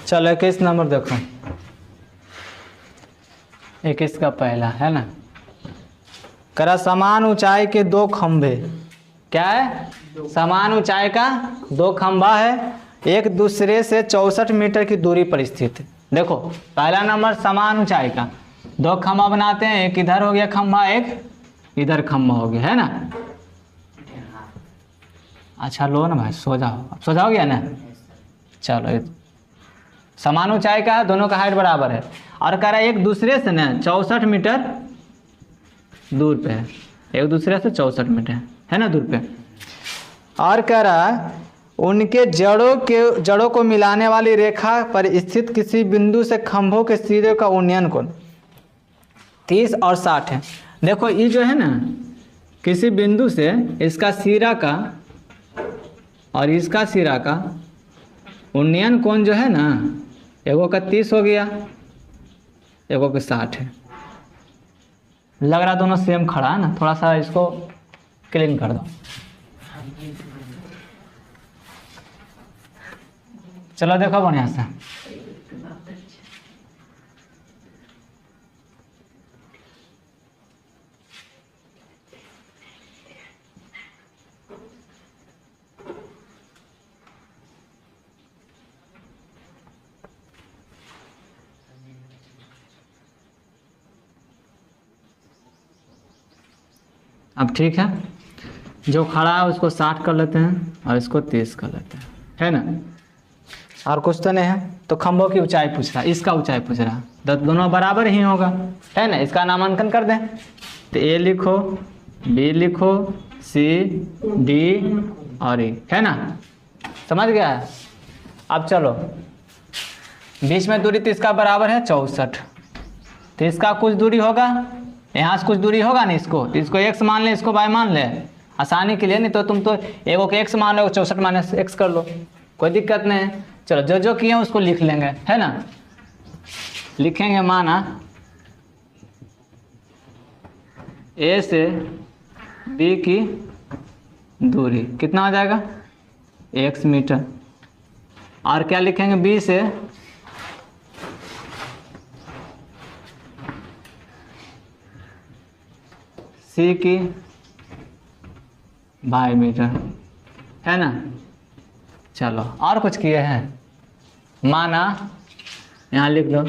चलो 21 नंबर देखो, 21 का पहला है ना, करा समान ऊंचाई के दो खंभे, क्या है, समान ऊंचाई का दो खंभा है, एक दूसरे से 64 मीटर की दूरी पर स्थित। देखो पहला नंबर समान ऊंचाई का दो खंभा बनाते हैं, एक इधर हो गया खंभा, एक इधर खंभा हो गया, है ना। अच्छा लो ना भाई, सो जाओ, अब सो जाओ गया ना। चलो समान ऊंचाई का है, दोनों का हाइट बराबर है, और कह रहा है एक दूसरे से ना 64 मीटर दूर पे है, एक दूसरे से 64 मीटर है ना दूर पे। और कह रहा है उनके जड़ों को मिलाने वाली रेखा पर स्थित किसी बिंदु से खंभों के सिरे का उन्नयन कोण 30 और 60 है। देखो ये जो है ना, किसी बिंदु से इसका सिरा का और इसका सिरा का उन्नयन कोण जो है ना, एगो का 30 हो गया, एगो का 60 है। लग रहा दोनों सेम खड़ा है ना, थोड़ा सा इसको क्लीन कर दो। चलो देखो बढ़िया से, अब ठीक है, जो खड़ा है उसको 60 कर लेते हैं और इसको 30 कर लेते हैं, है ना। और कुछ तो नहीं है, तो खंभों की ऊंचाई पूछ रहा है, इसका ऊंचाई पूछ रहा है, तो दोनों बराबर ही होगा, है ना। इसका नामांकन कर दें, तो ए लिखो, बी लिखो, सी, डी और ई, है ना। समझ गया है। अब चलो, बीच में दूरी तो इसका बराबर है 64, तो इसका कुछ दूरी होगा, यहाँ से कुछ दूरी होगा ना, इसको x मान ले, इसको y मान ले, आसानी के लिए, नहीं तो तुम तो एगो के x मान लो, 64 माइनस x कर लो, कोई दिक्कत नहीं है। चलो जो जो किए उसको लिख लेंगे, है ना। लिखेंगे माना a से b की दूरी कितना हो जाएगा, x मीटर, और क्या लिखेंगे b से c की बाई मीटर, है ना। चलो और कुछ किए हैं, माना यहाँ लिख लो,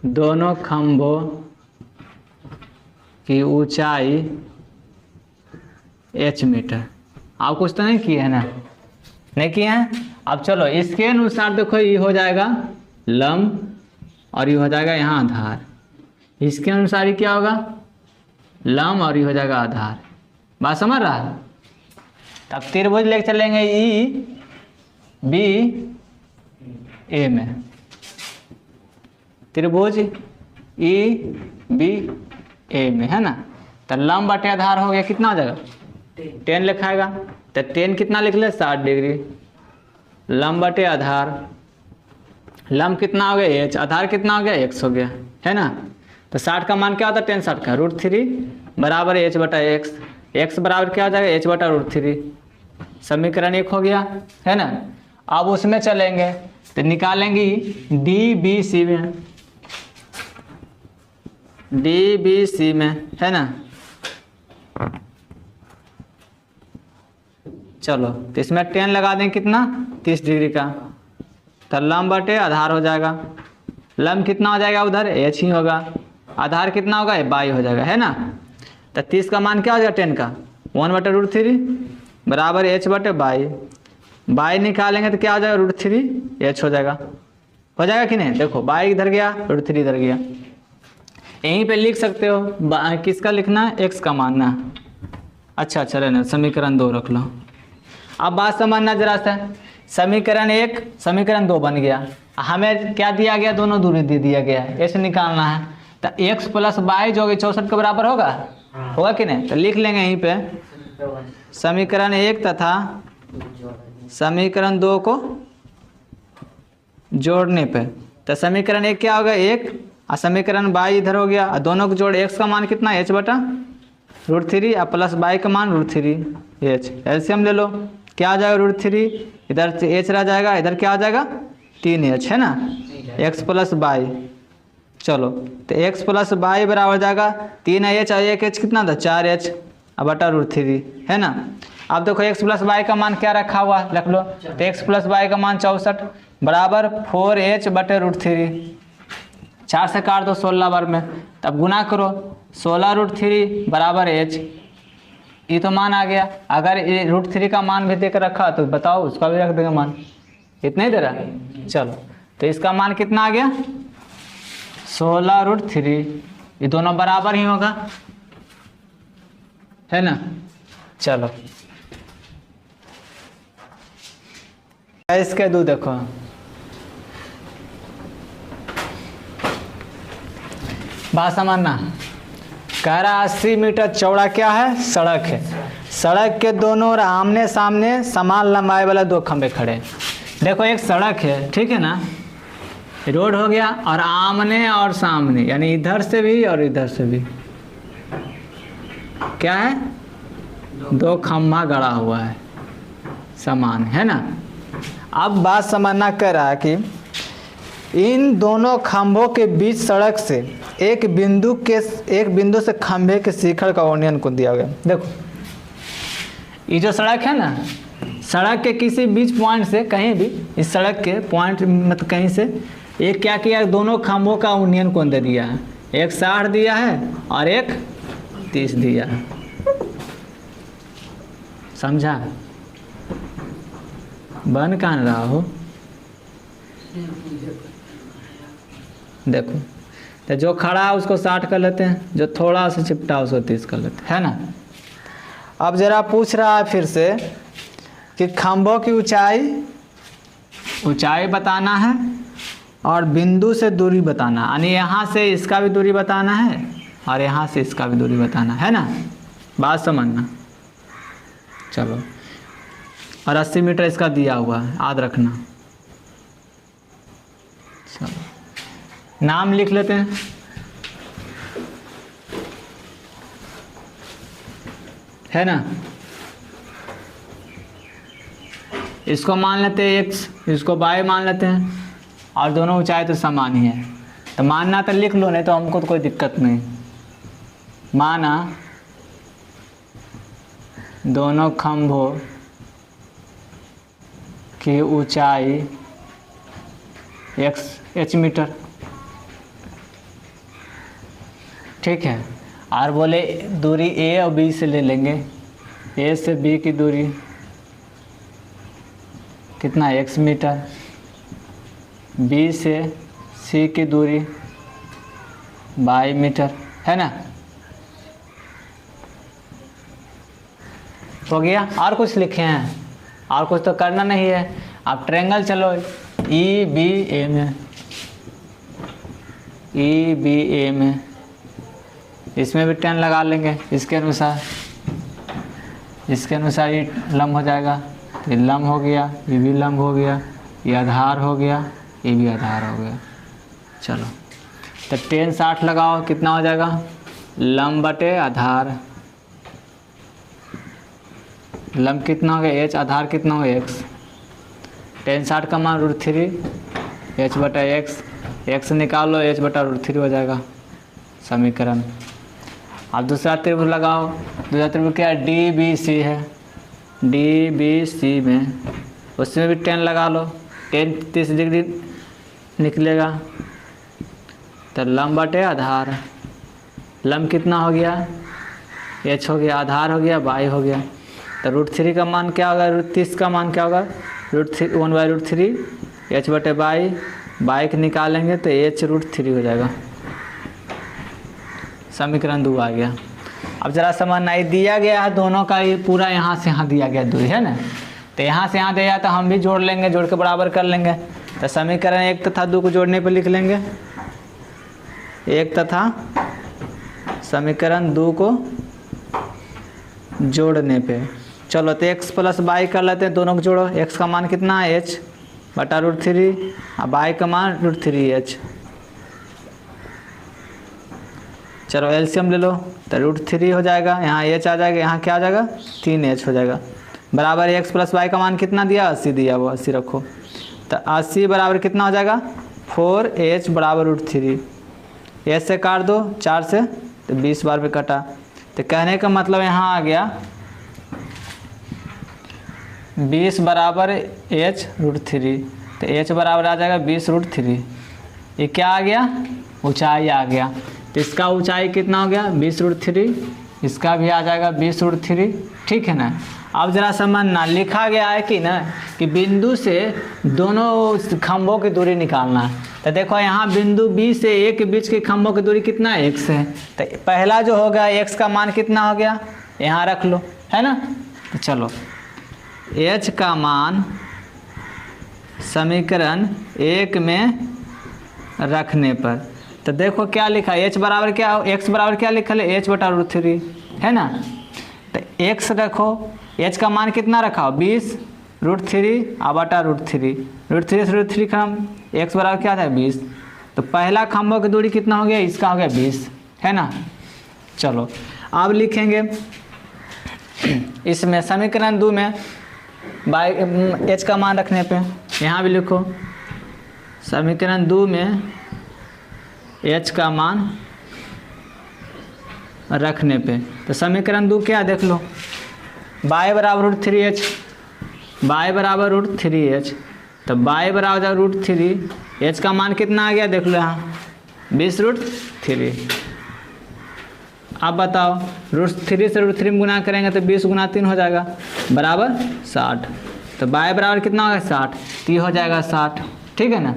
दोनों खंभों की ऊंचाई h मीटर। आप कुछ तो नहीं किए हैं ना, नहीं किए हैं। अब चलो इसके अनुसार देखो, ये हो जाएगा लंब और ये हो जाएगा यहाँ आधार, इसके अनुसार ही क्या होगा, लंब और ये हो जाएगा आधार। बात समझ रहा है। तब त्रिभुज लेके चलेंगे ई बी ए में, त्रिभुज ई बी ए में, है ना। तो लंब बटे आधार हो गया, कितना हो जाएगा 10 लिखाएगा, तो 10 कितना लिख ले 60 डिग्री, लंब बटे आधार, लंब कितना हो गया h, आधार कितना हो गया x हो गया, है ना। तो 60 का मान क्या होता है, 10 60 का √3 बराबर h बटा x, x बराबर क्या हो जाएगा h बटा √3, समीकरण 1 हो गया, है ना। अब उसमें चलेंगे तो निकालेंगे डी बी सी में, डी बी सी में, है ना। चलो तो इसमें 10 लगा दें, कितना 30 डिग्री का, तो लंब बटे आधार हो जाएगा, लंब कितना हो जाएगा उधर h ही होगा, आधार कितना होगा बाई हो जाएगा, है ना। तो 30 का मान क्या हो जाएगा 10 का 1 बटे √3 बराबर h बटे बाई, बाई निकालेंगे तो क्या हो जाएगा √3 h हो जाएगा कि नहीं। देखो बाई इधर गया, √3 इधर गया, यहीं पे लिख सकते हो, किसका लिखना है, x का मानना है। अच्छा रहना, समीकरण 2 रख लो। अब बात समझना जरा सा, समीकरण 1 समीकरण 2 बन गया, हमें क्या दिया गया, दोनों दूरी दे दिया गया है, ऐसे निकालना है। तो x प्लस बाई जो होगी 64 के बराबर होगा कि नहीं। तो लिख लेंगे यहीं पे समीकरण 1 तथा समीकरण 2 को जोड़ने पे, तो समीकरण 1 क्या होगा 1 और समीकरण बाई इधर हो गया, और दोनों को जोड़ x का मान कितना h बटा √3 और प्लस बाई का मान √3h, एलसीएम ले लो, क्या आ जाएगा √3, इधर से h रह जाएगा, इधर क्या आ जाएगा 3h है ना, x प्लस वाई। चलो तो x प्लस वाई बराबर जाएगा 3h और 1h कितना था 4h अब बटा √3 है ना। अब देखो x प्लस वाई का मान क्या रखा हुआ रख लो, तो x प्लस वाई का मान 64 बराबर 4h बटे √3, 4 से काट दो 16 बार में, तब गुना करो 16 √3 बराबर h, ये तो मान आ गया। अगर ये √3 का मान भी देकर रखा तो बताओ उसका भी रख देगा मान, इतना ही दे रहा है। चलो तो इसका मान कितना आ गया 16 √3, ये दोनों बराबर ही होगा है ना। चलो इसके दो देखो, बात समझना, कह रहा 80 मीटर चौड़ा क्या है सड़क है, सड़क के दोनों ओर आमने सामने समान लंबाई वाला दो खंभे खड़े हैं। देखो एक सड़क है ठीक है ना, रोड हो गया, और आमने और सामने यानी इधर से भी और इधर से भी क्या है दो खंभा गड़ा हुआ है समान है ना। अब बात समझना कर रहा है कि इन दोनों खंभों के बीच सड़क से एक बिंदु से खंभे के शिखर का वर्णन को दिया गया। देखो ये जो सड़क है ना, सड़क के किसी बीच पॉइंट से कहीं भी, इस सड़क के पॉइंट मतलब कहीं से एक क्या किया दोनों खंभों का उन्नयन कोण दे दिया है, एक 60 दिया है और एक 30 दिया है, समझा। बन कहाँ रहा हो देखो, तो जो खड़ा है उसको 60 कर लेते हैं, जो थोड़ा सा चिपटा उसको 30 कर लेते हैं है ना। अब जरा पूछ रहा है फिर से कि खंभों की ऊंचाई बताना है और बिंदु से दूरी बताना, यानी यहाँ से इसका भी दूरी बताना है और यहाँ से इसका भी दूरी बताना है ना, बात समझना। चलो और 80 मीटर इसका दिया हुआ है, याद रखना। चलो नाम लिख लेते हैं, है ना। इसको मान लेते हैं x, इसको y मान लेते हैं, और दोनों ऊंचाई तो समान ही है, तो मानना तो लिख लो, नहीं तो हमको तो कोई दिक्कत नहीं। माना दोनों खंभों की ऊंचाई h मीटर, ठीक है। और बोले दूरी a और b से ले लेंगे, a से b की दूरी कितना x मीटर, b से c की दूरी y मीटर, है ना। हो गया, और कुछ लिखे हैं, और कुछ तो करना नहीं है। आप ट्रायंगल चलो EBA में, इसमें भी 10 लगा लेंगे, इसके अनुसार ये लंब हो जाएगा, तो ये लंब हो गया, ये भी लंब हो गया, ये आधार हो गया, ये भी आधार हो गया। चलो तो 10 60 लगाओ, कितना हो जाएगा लंब बटे आधार, लंब कितना हो गया h, आधार कितना हो गया x, 10 60 का मान √3 h बटा x निकालो, h बटा √3 हो जाएगा समीकरण। अब दूसरा त्रिभुज लगाओ, दूसरा त्रिभुज क्या है DBC है, DBC में उसमें भी 10 लगा लो, 10 30 डिग्री निकलेगा, तो लंब बटे आधार, लंब कितना हो गया h हो गया, आधार हो गया y हो गया, तो √3 का मान क्या होगा, √30 का मान क्या होगा 1/√3 h बटे y निकालेंगे तो h √3 हो जाएगा, समीकरण 2 आ गया। अब जरा समझना, ये दिया गया है दोनों का, ये पूरा यहाँ से यहाँ दिया गया दूरी है ना, तो यहाँ से यहाँ दिया तो हम भी जोड़ लेंगे, जोड़ के बराबर कर लेंगे, तो समीकरण 1 तथा 2 को जोड़ने पर लिख लेंगे, 1 तथा समीकरण 2 को जोड़ने पे। चलो तो x प्लस y कर लेते हैं, दोनों को जोड़ो, x का मान कितना है h बटा √3 और y का मान √3h। चलो एलसीएम ले लो, तो √3 हो जाएगा, यहाँ h आ जाएगा, यहाँ क्या आ जाएगा 3h हो जाएगा, बराबर एक्स प्लस वाई का मान कितना दिया, 80 दिया, वो 80 रखो। तो 80 बराबर कितना हो जाएगा, 4h बराबर √3। एच से काट दो 4 से, तो 20 बार पे कटा। तो कहने का मतलब यहाँ आ गया 20 बराबर h√3। तो h बराबर आ जाएगा 20√3। ये क्या आ गया, ऊंचाई आ गया। तो इसका ऊंचाई कितना हो गया, 20√3। इसका भी आ जाएगा 20√3, ठीक है ना। अब जरा समझना, लिखा गया है कि ना कि बिंदु से दोनों खंभों की दूरी निकालना है। तो देखो यहाँ बिंदु B से A के बीच के खंभों की दूरी कितना है, x है। तो पहला जो होगा x का मान कितना हो गया, यहाँ रख लो, है ना। तो चलो h का मान समीकरण 1 में रखने पर, तो देखो क्या लिखा है, h बराबर क्या, x बराबर क्या लिखा है, h बटा √3, है ना। तो x रखो, h का मान कितना रखा हो, 20√3 बटा √3। √3 से √3 खत्म, x बराबर क्या था, 20। तो पहला खंभों की दूरी कितना हो गया, इसका हो गया 20, है ना। चलो अब लिखेंगे इसमें समीकरण 2 में बाई h का मान रखने पे, यहाँ भी लिखो समीकरण 2 में h का मान रखने पे। तो समीकरण 2 क्या देख लो, y बराबर √3h, y बराबर √3h। तो y बराबर √3, h का मान कितना आ गया देख लो यहाँ 20√3। अब बताओ √3 से √3 में गुना करेंगे तो 20 गुना 3 हो जाएगा बराबर 60। तो y बराबर कितना होगा 60, तो ये हो जाएगा 60, ठीक है ना।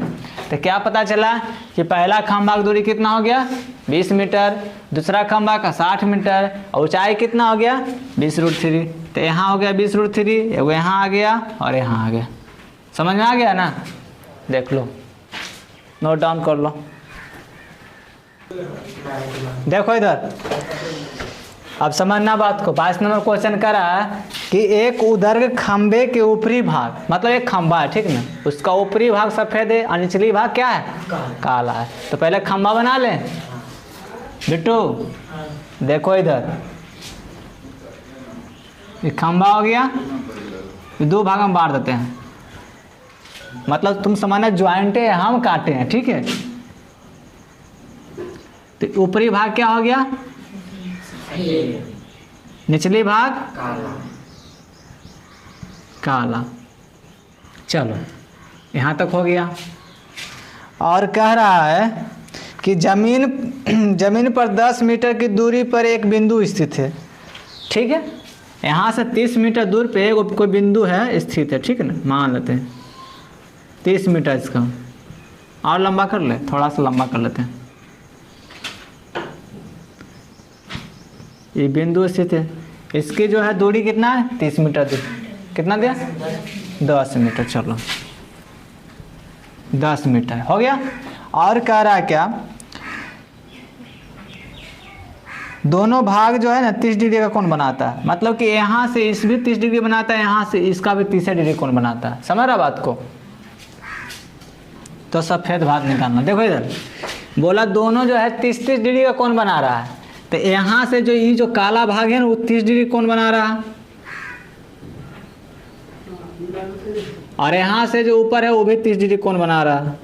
तो क्या पता चला कि पहला खंभा की दूरी कितना हो गया 20 मीटर, दूसरा खंभा का 60 मीटर, और ऊंचाई कितना हो गया 20√3। तो यहाँ हो गया 20√3, एगो यहाँ आ गया और यहाँ आ गया। समझ में आ गया ना, देख लो, नोट डाउन कर लो। देखो इधर, अब समझना बात को। 22 नंबर क्वेश्चन करा है कि एक उदर्ग खंबे के ऊपरी भाग, मतलब एक खंबा है, ठीक ना, उसका ऊपरी भाग सफेद है और निचली भाग क्या है, काला है। तो पहले खंबा बना लें बिट्टू। देखो इधर, ये खंबा हो गया, दो भाग में बांट देते हैं, मतलब तुम समझना ज्वाइंट है, हम काटे हैं, ठीक है। तो ऊपरी भाग क्या हो गया, निचली भाग काला। चलो यहाँ तक हो गया। और कह रहा है कि जमीन पर 10 मीटर की दूरी पर एक बिंदु स्थित है, ठीक है। यहाँ से 30 मीटर दूर पे एक कोई बिंदु है स्थित है, ठीक है ना, मान लेते हैं 30 मीटर। इसका और लंबा कर ले, थोड़ा सा लंबा कर लेते हैं। ये बिंदु स्थित है, इसकी जो है दूरी कितना है 30 मीटर दूर, कितना दिया 10 मीटर। चलो 10 मीटर हो गया। और कह रहा है क्या, दोनों भाग जो है ना 30 डिग्री का कोण बनाता है, मतलब कि यहाँ से इस भी 30 डिग्री बनाता है, यहाँ से इसका भी 30 डिग्री कोण बनाता है। समझ रहा बात को। तो सफेद भाग निकालना। देखो इधर बोला दोनों जो है 30-30 डिग्री का कोण बना रहा है। तो यहाँ से जो ये जो काला भाग है ना वो 30 डिग्री कोण बना रहा है, और यहाँ से जो ऊपर है वो भी 30 डिग्री कोण बना रहा है।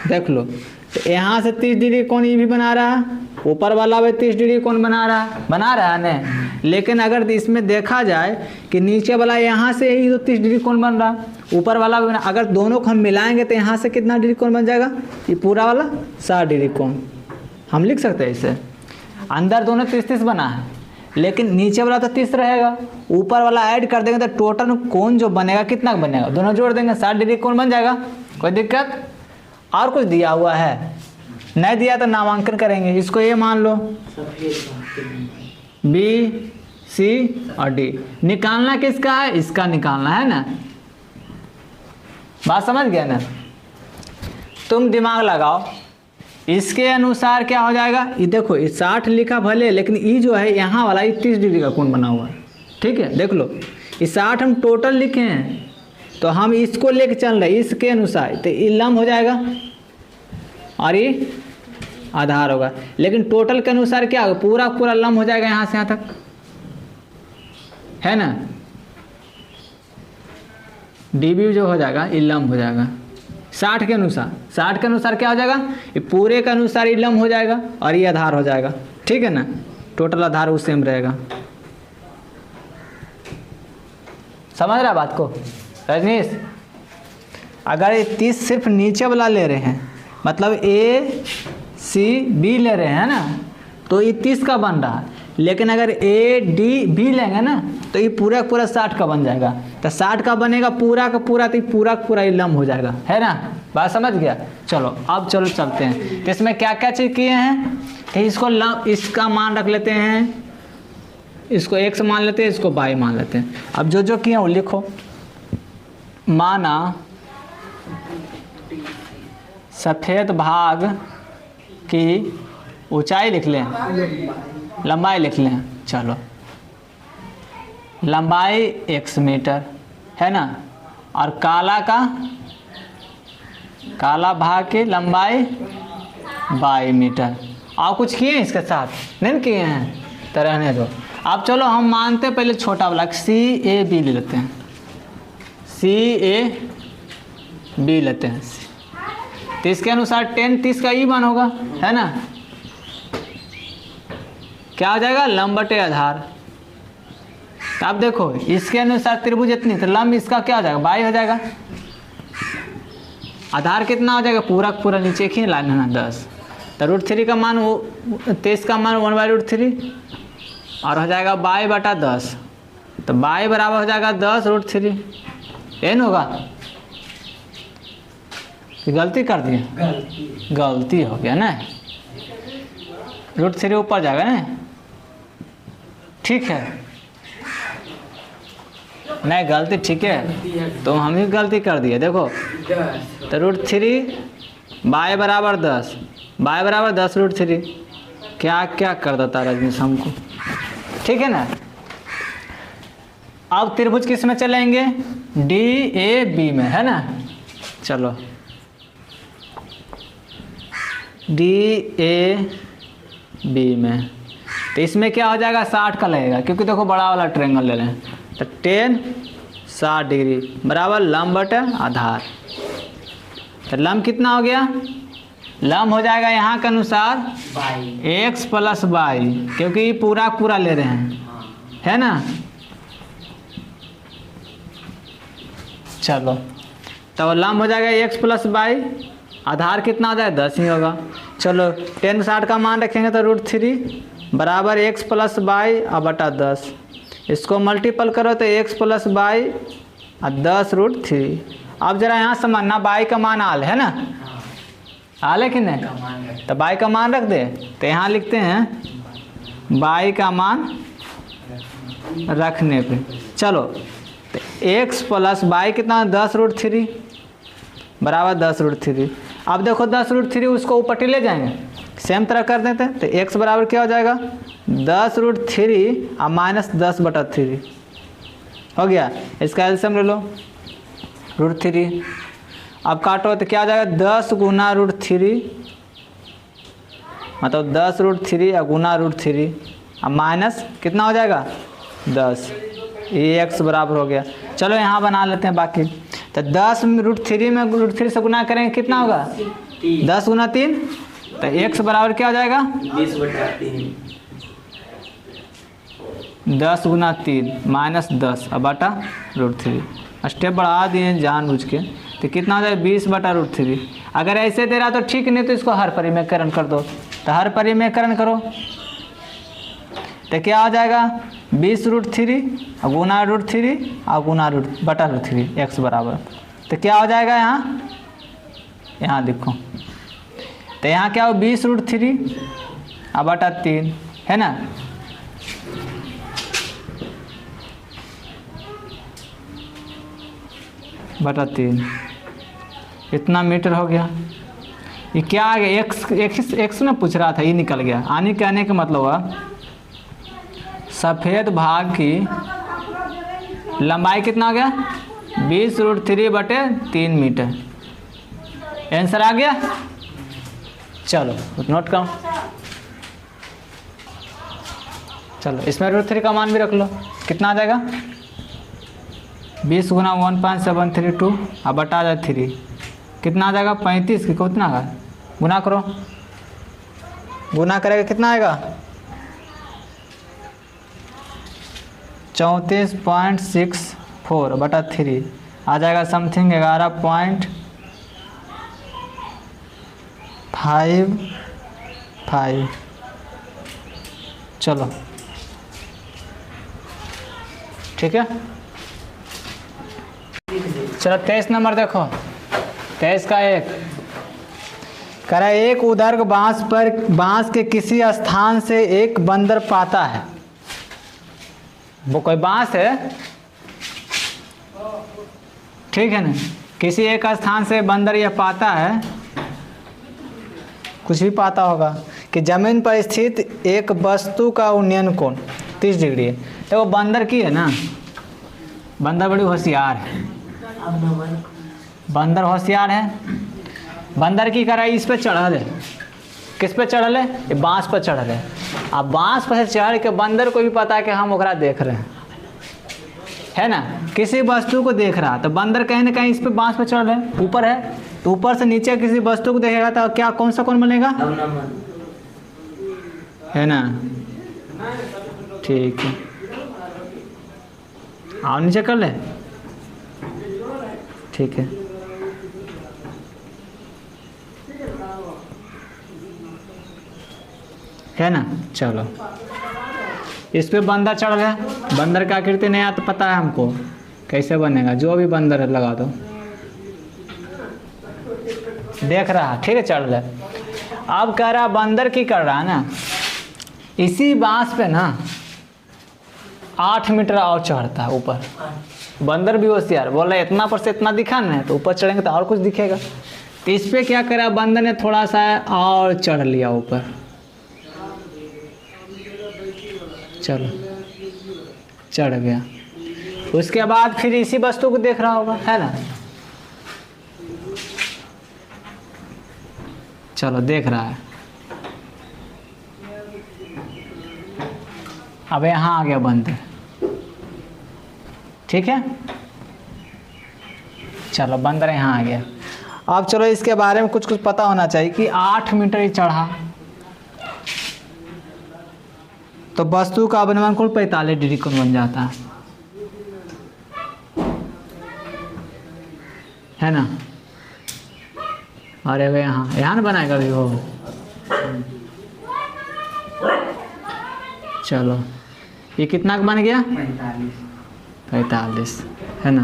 देख लो, तो यहाँ से 30 डिग्री कोण ये भी बना रहा है, ऊपर वाला भी 30 डिग्री कोण बना रहा है ना। लेकिन अगर इसमें देखा जाए कि नीचे वाला यहाँ से ही तो 30 डिग्री कोण बन रहा, ऊपर वाला भी बना, अगर दोनों को हम मिलाएंगे तो यहाँ से कितना डिग्री कोण बन जाएगा, ये पूरा वाला 60 डिग्री कोण। हम लिख सकते हैं इसे, अंदर दोनों 30-30 बना है, लेकिन नीचे वाला तो 30 रहेगा, ऊपर वाला ऐड कर देंगे तो टोटल कोण जो बनेगा कितना बनेगा, दोनों जोड़ देंगे 60 डिग्री कोण बन जाएगा। कोई दिक्कत? और कुछ दिया हुआ है? नहीं दिया तो नामांकन करेंगे। इसको ये मान लो बी सी और डी। निकालना किसका है, इसका निकालना है ना। बात समझ गया ना। तुम दिमाग लगाओ, इसके अनुसार क्या हो जाएगा। ये देखो ये 60 लिखा भले, लेकिन ये जो है यहाँ वाला ये 30 डिग्री का कोण बना हुआ है, ठीक है। देख लो ये 60 हम टोटल लिखे हैं, तो हम इसको लेके चल रहे हैं इसके अनुसार, तो ये लंब हो जाएगा और ये आधार होगा। लेकिन टोटल के अनुसार क्या होगा, पूरा पूरा लंब हो जाएगा यहाँ से यहाँ तक। है ना। DB जो हो जाएगा ये लंब हो जाएगा 60 के अनुसार। 60 के अनुसार क्या हो जाएगा, ये पूरे के अनुसार ये लंब हो जाएगा और ये आधार हो जाएगा, ठीक है ना। टोटल आधार वो सेम रहेगा। समझ रहा बात को रजनीश? अगर ये 30 सिर्फ नीचे वाला ले रहे हैं, मतलब ACB ले रहे हैं ना, तो ये 30 का बन रहा है। लेकिन अगर ADB लेंगे ना तो ये पूरा पूरा 60 का बन जाएगा। तो 60 का बनेगा पूरा का पूरा, तो पूरा का पूरा ये लंब हो जाएगा, है ना। बात समझ गया? चलो अब चलो चलते हैं। तो इसमें क्या क्या चीज़ किए हैं कि इसको लंब, इसका मान रख लेते हैं, इसको x मान लेते हैं, इसको y मान लेते हैं। अब जो जो किए वो लिखो। माना सफ़ेद भाग की ऊंचाई लिख लें, लंबाई लिख लें। चलो लंबाई x मीटर है ना, और काला भाग की लंबाई y मीटर। और कुछ किए हैं इसके साथ? नहीं किए हैं तो रहने दो। अब चलो हम मानते हैं पहले छोटा वाला CAB ले लेते हैं, CAB लेते हैं। तो इसके अनुसार 10 30 का ईवन होगा, है ना। क्या हो जाएगा, लंब बटे आधार। तो अब देखो इसके अनुसार त्रिभुज इतनी, तो लंब इसका क्या हो जाएगा, y हो जाएगा। आधार कितना हो जाएगा, पूरा पूरा नीचे एक ही लाइन है ना 10। तो √3 का मान 23 का मान 1/√3 और हो जाएगा y बटा 10। तो y बराबर हो जाएगा 10√3। एन होगा कि गलती कर दिए? गलती हो गया ना, √3 ऊपर जाएगा ना, ठीक है। नहीं गलती ठीक है, तो हम ही गलती कर दिए। देखो तो √3 y बराबर 10, y बराबर 10√3। क्या क्या कर देता रजनीश हमको, ठीक है ना। अब त्रिभुज किस में चलेंगे, DAB में, है ना। चलो DAB में, तो इसमें क्या हो जाएगा, 60 का लगेगा, क्योंकि देखो बड़ा वाला ट्रायंगल ले लें। तो 10 60 डिग्री बराबर लंब बटे आधार। तो लंब कितना हो गया, लंब हो जाएगा यहाँ के अनुसार x + y, क्योंकि पूरा पूरा ले रहे हैं, है ना। चलो तो लंब हो जाएगा x + y, आधार कितना हो जाएगा 10 ही होगा। चलो 10 60 का मान रखेंगे तो √3 बराबर x + y बटा 10। इसको मल्टीपल करो तो x + y 10√3। अब जरा यहाँ समझना, y का मान आल है ना, आल है कि नहीं, तो y का मान रख दे। तो यहाँ लिखते हैं y का मान रखने पे। चलो तो x + y कितना 10√3 बराबर 10√3। अब देखो 10√3 उसको ऊपर ले जाएंगे, सेम तरह कर देते हैं। तो x बराबर क्या हो जाएगा 10√3 और -10/3 हो गया। इसका एलसीएम ले लो √3। अब काटो तो क्या हो जाएगा 10 गुना √3, मतलब 10√3 और गुना √3 और माइनस कितना हो जाएगा 10। ये x बराबर हो गया। चलो यहाँ बना लेते हैं बाकी। तो 10 √3 में √3 से गुना करेंगे कितना होगा 10 गुना 3, तो x बराबर क्या हो जाएगा 20/3। 10 गुना 3 -10 और बटा √3। स्टेप बढ़ा दिए जानबूझ के, तो कितना हो जाएगा 20/√3। अगर ऐसे दे रहा तो ठीक, नहीं तो इसको हर परिमेयकरण कर दो। तो हर परिमेयकरण करो तो क्या हो जाएगा 20√3 और गुना √3 और गुना बटा √3 x बराबर। तो क्या हो जाएगा यहाँ लिखो। तो यहाँ क्या हो 20√3 और बटा 3, है ना। बटा 3 इतना मीटर हो गया। ये क्या आ गया x में पूछ रहा था, ये निकल गया। आने कहने का मतलब हुआ सफ़ेद भाग की लंबाई कितना हो गया 20√3/3 मीटर। आंसर आ गया। चलो नोट करो। चलो इसमें √3 का मान भी रख लो। कितना आ जाएगा 20 गुना 1.732 अब बटा जाए 3 कितना आ जाएगा 35 की कितना का गुना करो, गुना करेगा कितना आएगा 34.64 बटा 3 आ जाएगा समथिंग 11.55। चलो ठीक है। चलो 23 नंबर देखो, 23 का 1 कह रहा है एक उदर्ग बांस के किसी स्थान से एक बंदर पाता है। वो कोई बांस है, ठीक है ना, किसी एक स्थान से बंदर यह पाता है, कुछ भी पाता होगा कि जमीन पर स्थित एक वस्तु का उन्नयन कोण 30 डिग्री है। तो वो बंदर की है ना, बंदर बड़ी होशियार है, बंदर होशियार है। बंदर की करा इस पे चढ़ल है, किस पे चढ़ल है, ये बांस पर चढ़ल है। अब बांस पर चढ़ के बंदर को भी पता है कि हम ओकरा देख रहे हैं, है ना, किसी वस्तु को देख रहा। तो बंदर कहीं ना कहीं इस पे बांस पर चढ़ रहा है, ऊपर है, तो ऊपर से नीचे किसी वस्तु को देखेगा तो क्या कौन सा कोण बनेगा, है ना, ठीक है। आओ नीचे कर ले, ठीक है। है ना, चलो इस पे बंदर चढ़ गया। बंदर का आकृति नहीं आता पता है हमको कैसे बनेगा, जो भी बंदर है लगा दो, देख रहा, ठीक है, चढ़ गया। अब कह रहा बंदर की कर रहा है ना, इसी बांस पे ना 8 मीटर और चढ़ता है ऊपर। बंदर भी होशियार, बोल रहा है इतना पर से इतना दिखा ना, तो ऊपर चढ़ेंगे तो और कुछ दिखेगा। तो इस पे क्या करा बंदर ने, थोड़ा सा और चढ़ लिया ऊपर। चलो चढ़ गया। उसके बाद फिर इसी वस्तु को देख रहा होगा, है ना, चलो देख रहा है। अब यहाँ आ गया बंदर, ठीक है, चलो बंदर यहाँ आ गया। अब चलो इसके बारे में कुछ कुछ पता होना चाहिए कि 8 मीटर ही चढ़ा, तो वस्तु का अवनमन कोण 45 डिग्री कोण बन जाता है ना। अरे वे यहाँ ना बनाएगा भी वो। चलो ये कितना का बन गया 45, है ना।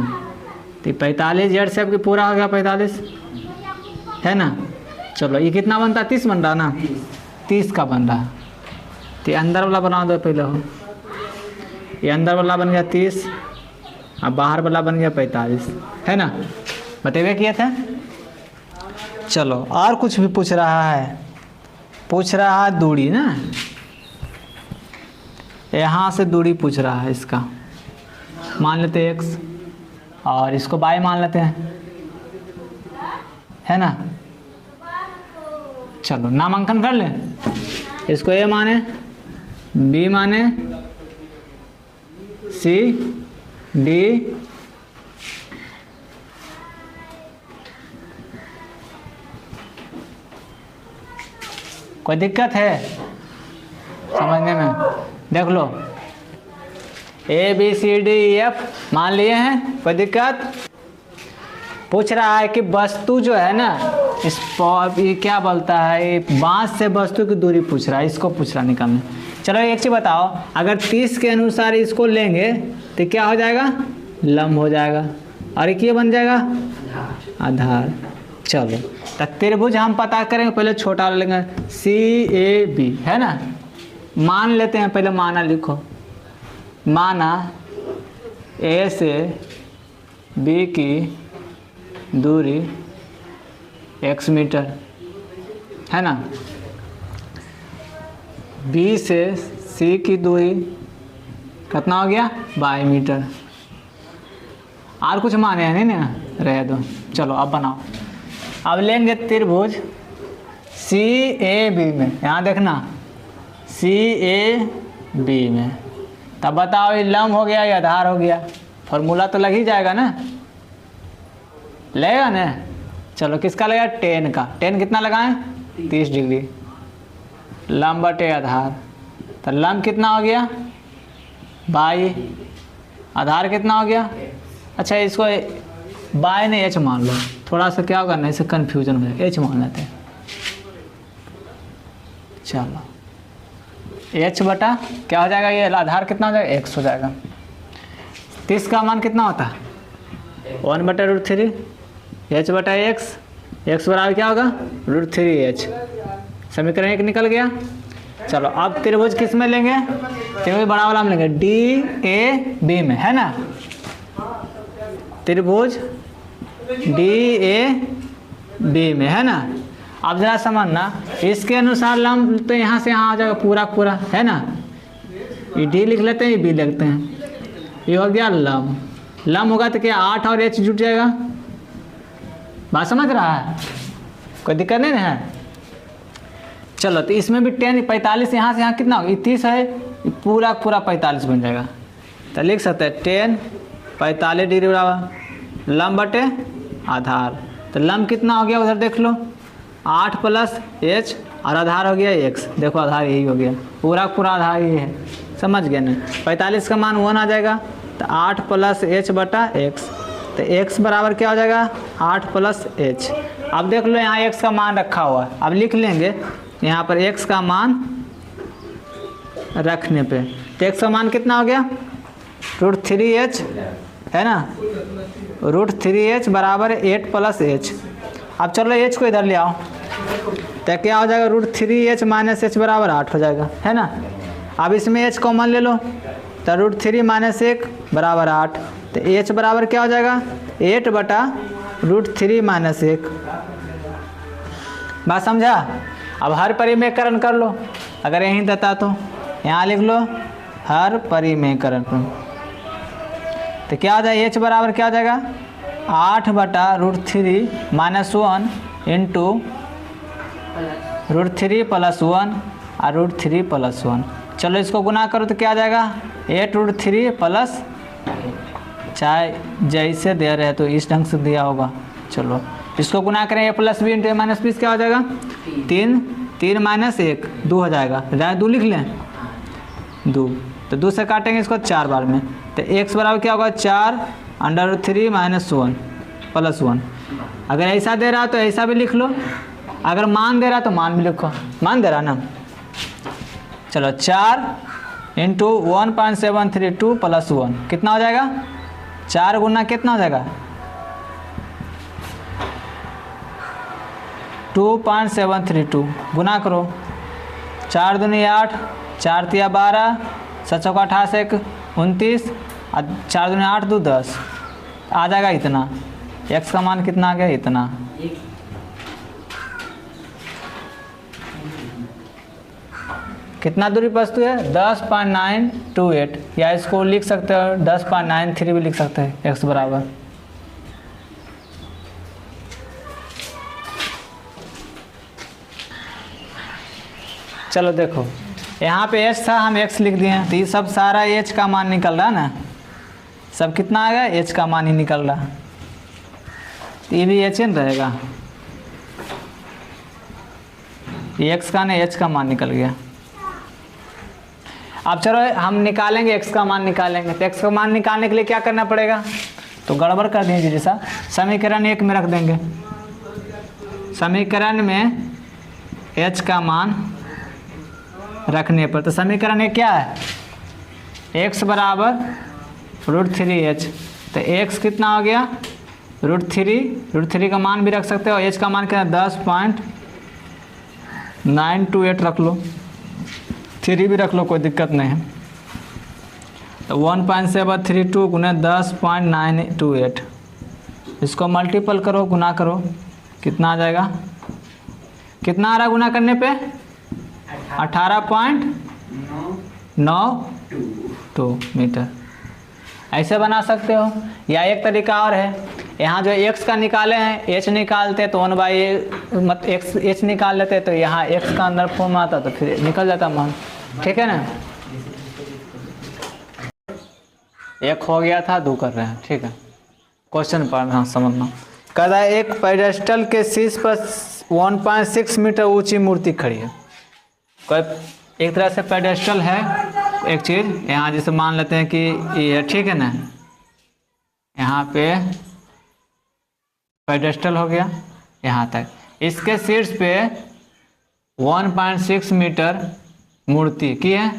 तो 45 जेड से आपकी पूरा हो गया 45, है ना। चलो ये कितना बनता है 30 बन रहा ना, 30 का बन रहा। तो अंदर वाला बना दो पहले हो, ये अंदर वाला बन गया 30, अब बाहर वाला बन गया 45, है ना, बतेबे किए थे। चलो और कुछ भी पूछ रहा है, पूछ रहा है दूरी ना, यहाँ से दूरी पूछ रहा है इसका, मान लेते हैं x और इसको y मान लेते हैं, है ना। चलो नामांकन कर लें, इसको a माने, b माने, c d कोई दिक्कत है समझने में, देख लो A B C D E F मान लिए हैं, कोई दिक्कत। पूछ रहा है कि वस्तु जो है ना, इस ये क्या बोलता है, ये बांस से वस्तु की दूरी पूछ रहा है, इसको पूछ रहा निकालना। चलो एक चीज बताओ, अगर 30 के अनुसार इसको लेंगे तो क्या हो जाएगा, लंब हो जाएगा, और एक ये बन जाएगा आधार। चलो तो त्रिभुज हम पता करेंगे, पहले छोटा लेंगे सी ए बी, है ना। मान लेते हैं, पहले माना लिखो, माना ए से बी की दूरी x मीटर, है ना। बी से सी की दूरी कितना हो गया y मीटर। और कुछ माने हैं नहीं ना, रह दो। चलो अब बनाओ, अब लेंगे त्रिभुज सी ए बी में, यहाँ देखना सी ए बी में, तो अब बताओ ये लंब हो गया या आधार हो गया, फॉर्मूला तो लग ही जाएगा ना, लगेगा ना। चलो किसका लगेगा, टेन का। टेन कितना लगाएं, 30 डिग्री, लंब बटे आधार, तो लंब कितना हो गया बाई, आधार कितना हो गया। अच्छा इसको बाई ने एच मान लो, थोड़ा सा क्या होगा ना इससे कन्फ्यूजन हो जाएगा, एच मान लेते हैं। चलो एच बटा क्या हो जाएगा, ये आधार कितना हो जाएगा, एक्स हो जाएगा। 30 का मान कितना होता है 1/√3 एच बटा एक्स, एक्स बराबर क्या होगा √3h। समीकरण 1 निकल गया। चलो अब त्रिभुज किस में लेंगे, त्रिभुज बड़ा वाला में लेंगे, DAB में, है ना। त्रिभुज DAB में, है ना। अब जरा समझना, इसके अनुसार लंब तो यहाँ से यहाँ आ जाएगा पूरा पूरा, है ना। ये D लिख लेते हैं, ये B लिखते हैं, ये हो गया लंब। लंब होगा तो क्या 8 और H जुट जाएगा, बात समझ रहा है, कोई दिक्कत नहीं है। चलो तो इसमें भी 10 45 यहाँ से यहाँ कितना होगा, 30 है, पूरा पूरा 45 बन जाएगा। तो लिख सकते हैं 10 45 डिग्री बराबर लंब बटे आधार। तो लंब कितना हो गया उधर देख लो, 8 + h और आधार हो गया x। देखो आधार यही हो गया, पूरा पूरा आधार ये है, समझ गए ना। 45 का मान 1 आ जाएगा, तो 8 + h बटा x, तो x बराबर क्या हो जाएगा 8 + h। अब देख लो यहाँ x का मान रखा हुआ है, अब लिख लेंगे यहाँ पर x का मान रखने पे, तो x का मान कितना हो गया √3h, है ना, √3h बराबर 8 + h। अब चलो h को इधर ले आओ, तो क्या हो जाएगा √3h - h बराबर 8 हो जाएगा, है ना। अब इसमें h कॉमन ले लो, तो √3 - 1 बराबर 8, तो h बराबर क्या हो जाएगा 8 बटा √3 - 1। बात समझा। अब हर परिमेयकरण कर लो, अगर यहीं देता तो यहाँ लिख लो हर परिमेयकरण पर, तो क्या हो जाएगा h बराबर क्या हो जाएगा 8 बटा √3 - 1 इंटू √3 + 1 और √3 + 1। चलो इसको गुना करो तो क्या आ जाएगा 8√3 प्लस, चाहे जैसे दे रहे हैं तो इस ढंग से दिया होगा। चलो इसको गुना करें a + b into a - b क्या हो जाएगा 3 3 - 1 2 हो जाएगा, 2 लिख लें 2, तो 2 से काटेंगे इसको 4 बार में, तो x बराबर क्या होगा 4√3 - 1 + 1। अगर ऐसा दे रहा तो ऐसा भी लिख लो, अगर मान दे रहा तो मान भी लिखो, मान दे रहा ना। चलो 4 इंटू 1.732 + 1 कितना हो जाएगा 4 गुना कितना हो जाएगा 2.732, गुना करो 4 दूनी 8, 4 तिया 12, 7 चौका 28 29, 4 दूनी 8 2 10, आ जाएगा इतना। x का मान कितना आ गया इतना। कितना दूरी पर वस्तु है 10.928, या इसको लिख सकते हो 10.93 भी लिख सकते हैं x बराबर। चलो देखो यहाँ पे h था, हम x लिख दिए, तो ये सब सारा h का मान निकल रहा है ना, सब कितना आ गया h का मान ही निकल रहा, तो ये भी h रहेगा, ये x का नहीं h का मान निकल गया। अब चलो हम निकालेंगे x का मान निकालेंगे, तो x का मान निकालने के लिए क्या करना पड़ेगा, तो गड़बड़ कर देंगे जैसा, समीकरण 1 में रख देंगे, समीकरण में h का मान रखने पर, तो समीकरण 1 क्या है x बराबर √3h, तो x कितना हो गया √3 का मान भी रख सकते हो, h का मान क्या 10.928 रख लो, 3 भी रख लो कोई दिक्कत नहीं है, तो 1.732 गुना 10.928, इसको मल्टीपल करो गुना करो, कितना आ जाएगा, कितना आ रहा गुना करने पे 18.92 मीटर। ऐसे बना सकते हो, या एक तरीका और है, यहाँ जो x का निकाले हैं h निकालते तो 1/x h निकाल लेते, तो यहाँ x का अंदर फॉर्म आता तो फिर निकल जाता मान, ठीक है ना। एक हो गया था, 2 कर रहे हैं, ठीक है। क्वेश्चन पढ़ना समझना। कह रहा है एक पेडेस्टल के शीर्ष पर 1.6 मीटर ऊंची मूर्ति खड़ी है। कोई एक तरह से पेडेस्टल है एक चीज, यहाँ जैसे मान लेते हैं कि ये, ठीक है ना, यहाँ पे पेडेस्टल हो गया यहाँ तक, इसके शीर्ष पे 1.6 मीटर मूर्ति की है,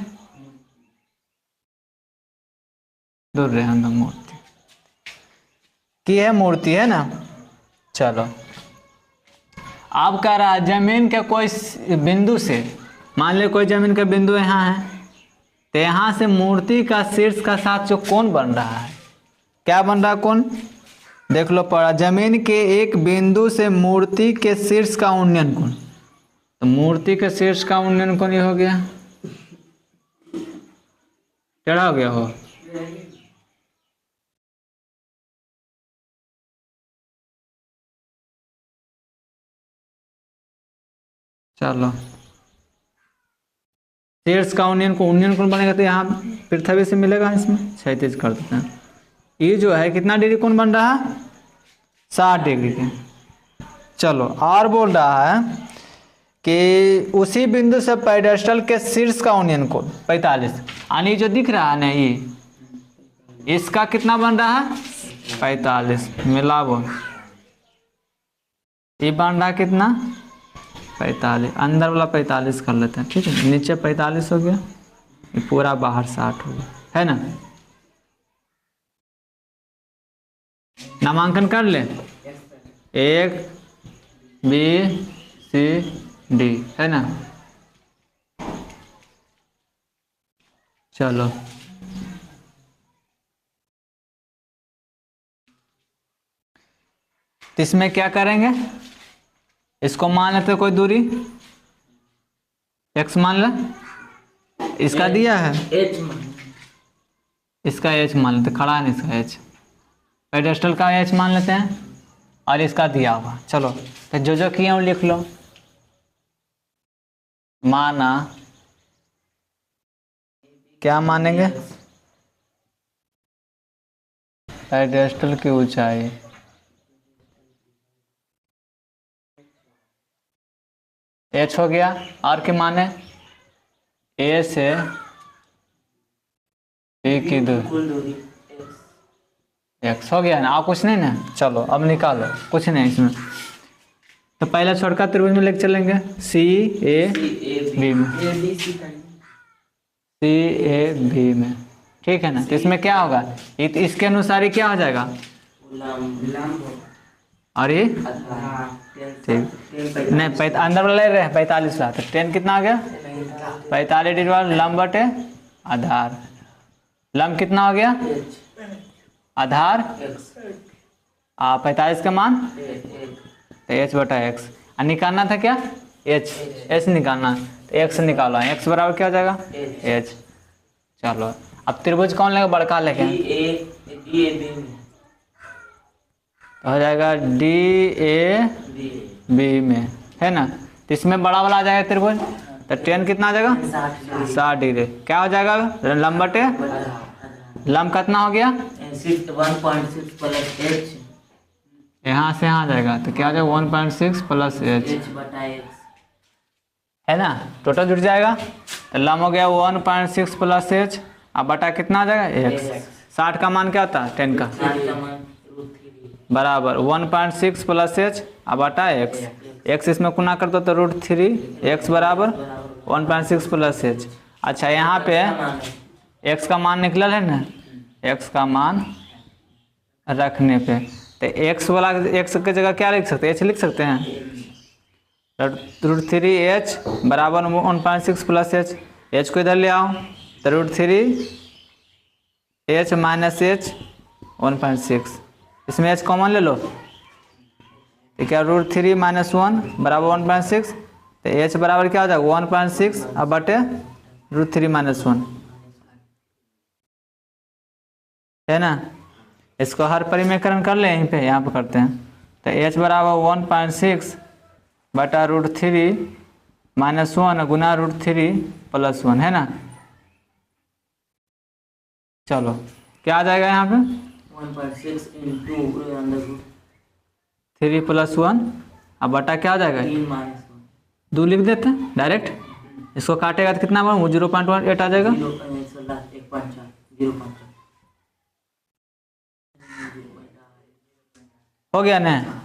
दूर रहे हम, मूर्ति की है, मूर्ति है ना। चलो अब कह रहा है जमीन के कोई बिंदु से, मान ले कोई जमीन का बिंदु यहाँ है, तो यहाँ से मूर्ति का शीर्ष का साथ जो कोण बन रहा है, क्या बन रहा है कोण, देख लो पड़ा, जमीन के एक बिंदु से मूर्ति के शीर्ष का उन्नयन कोण, तो मूर्ति के शीर्ष का उन्नयन कोण ये हो गया, टेढ़ा हो गया हो, चलो शीर्ष का उन्नयन कोण बनेगा, तो यहाँ पृथ्वी से मिलेगा, इसमें 36 कर देते हैं। ये जो है कितना डिग्री कोण बन रहा है, 60 डिग्री के। चलो और बोल रहा है कि उसी बिंदु से पेडेस्टल के शीर्ष का उन्नयन कोण 45, यानी जो दिख रहा है ना ये, इसका कितना बन रहा है 45, मिला वो, ये बन रहा कितना 45, अंदर वाला 45 कर लेते हैं, ठीक है, नीचे 45 हो गया, ये पूरा बाहर 60 हो गया, है ना। नामांकन कर ले, 1 B C D, है ना। चलो तो इसमें क्या करेंगे, इसको मान लेते कोई दूरी x मान ले, इसका दिया है h मान, इसका h मान लेते, खड़ा है ना इसका h, पेडेस्टल का h मान लेते हैं और इसका दिया हुआ। चलो तो जो किया हूँ लिख लो, माना, क्या मानेंगे, पेडेस्टल की ऊंचाई h हो गया, और के माने a से b की दूरी x हो गया ना, और कुछ नहीं ना। चलो अब निकालो, कुछ नहीं इसमें, तो पहला छोटका त्रिभुज में लेके चलेंगे, CAB में, CAB में, ठीक है ना। तो इसमें क्या होगा, इसके अनुसार ही क्या हो जाएगा, और ये ठीक नहीं, अंदर वाला ले रहे हैं 45 रहा, तो 10 कितना आ गया 45 डिग्री वाला, लंब बटे आधार, लंब कितना हो गया, आधार 45 का मान, तो h बटा x, और निकालना था क्या h निकालना, तो x निकालो, x बराबर क्या हो जाएगा h। चलो अब त्रिभुज कौन लेगा, बड़का लेके, तो हो जाएगा DAB में, है ना। तो इसमें बड़ा वाला आ जाएगा त्रिभुज, तो 10 कितना आ जाएगा 60 डिग्री, क्या हो जाएगा लंब बटे, लंब कितना हो गया 1.6 प्लस h, यहाँ से यहाँ आ जाएगा, तो क्या हो जाएगा 1.6 प्लस h, है ना, टोटल जुड़ जाएगा। तो लंब हो गया 1.6 प्लस h, अब बटा कितना आ जाएगा x, 60 का मान क्या होता है 10 का, बराबर 1.6 प्लस h, अब बटा x इसमें गुना कर दो तो √3 x बराबर 1.6 प्लस h। अच्छा यहाँ पे x का मान निकलल है ना, x का मान रखने पे, तो x वाला x की जगह क्या लिख सकते हैं, h लिख सकते हैं, √3h बराबर 1.6 प्लस h, h को इधर ले आओ, तो √3h माइनस h 1.6, इसमें h कॉमन ले लो, तो क्या √3 माइनस 1 बराबर 1.6, तो h बराबर क्या हो जाएगा 1.6 अब बटे √3 माइनस 1, है ना। इसको हर परिमेयकरण कर ले, यहीं पे यहाँ पे करते हैं, तो h बराबर 1.6 बटा √3 माइनस 1 गुना √3 प्लस 1, है ना। चलो क्या आ जाएगा यहाँ पे 1.6 into अंडर रूट 3 + 1 अब बटा क्या हो जाएगा 3 माइनस 2 लिख देते हैं डायरेक्ट। इसको काटेगा तो कितना बना 0.18 आ जाएगा। 0.4 हो गया ना।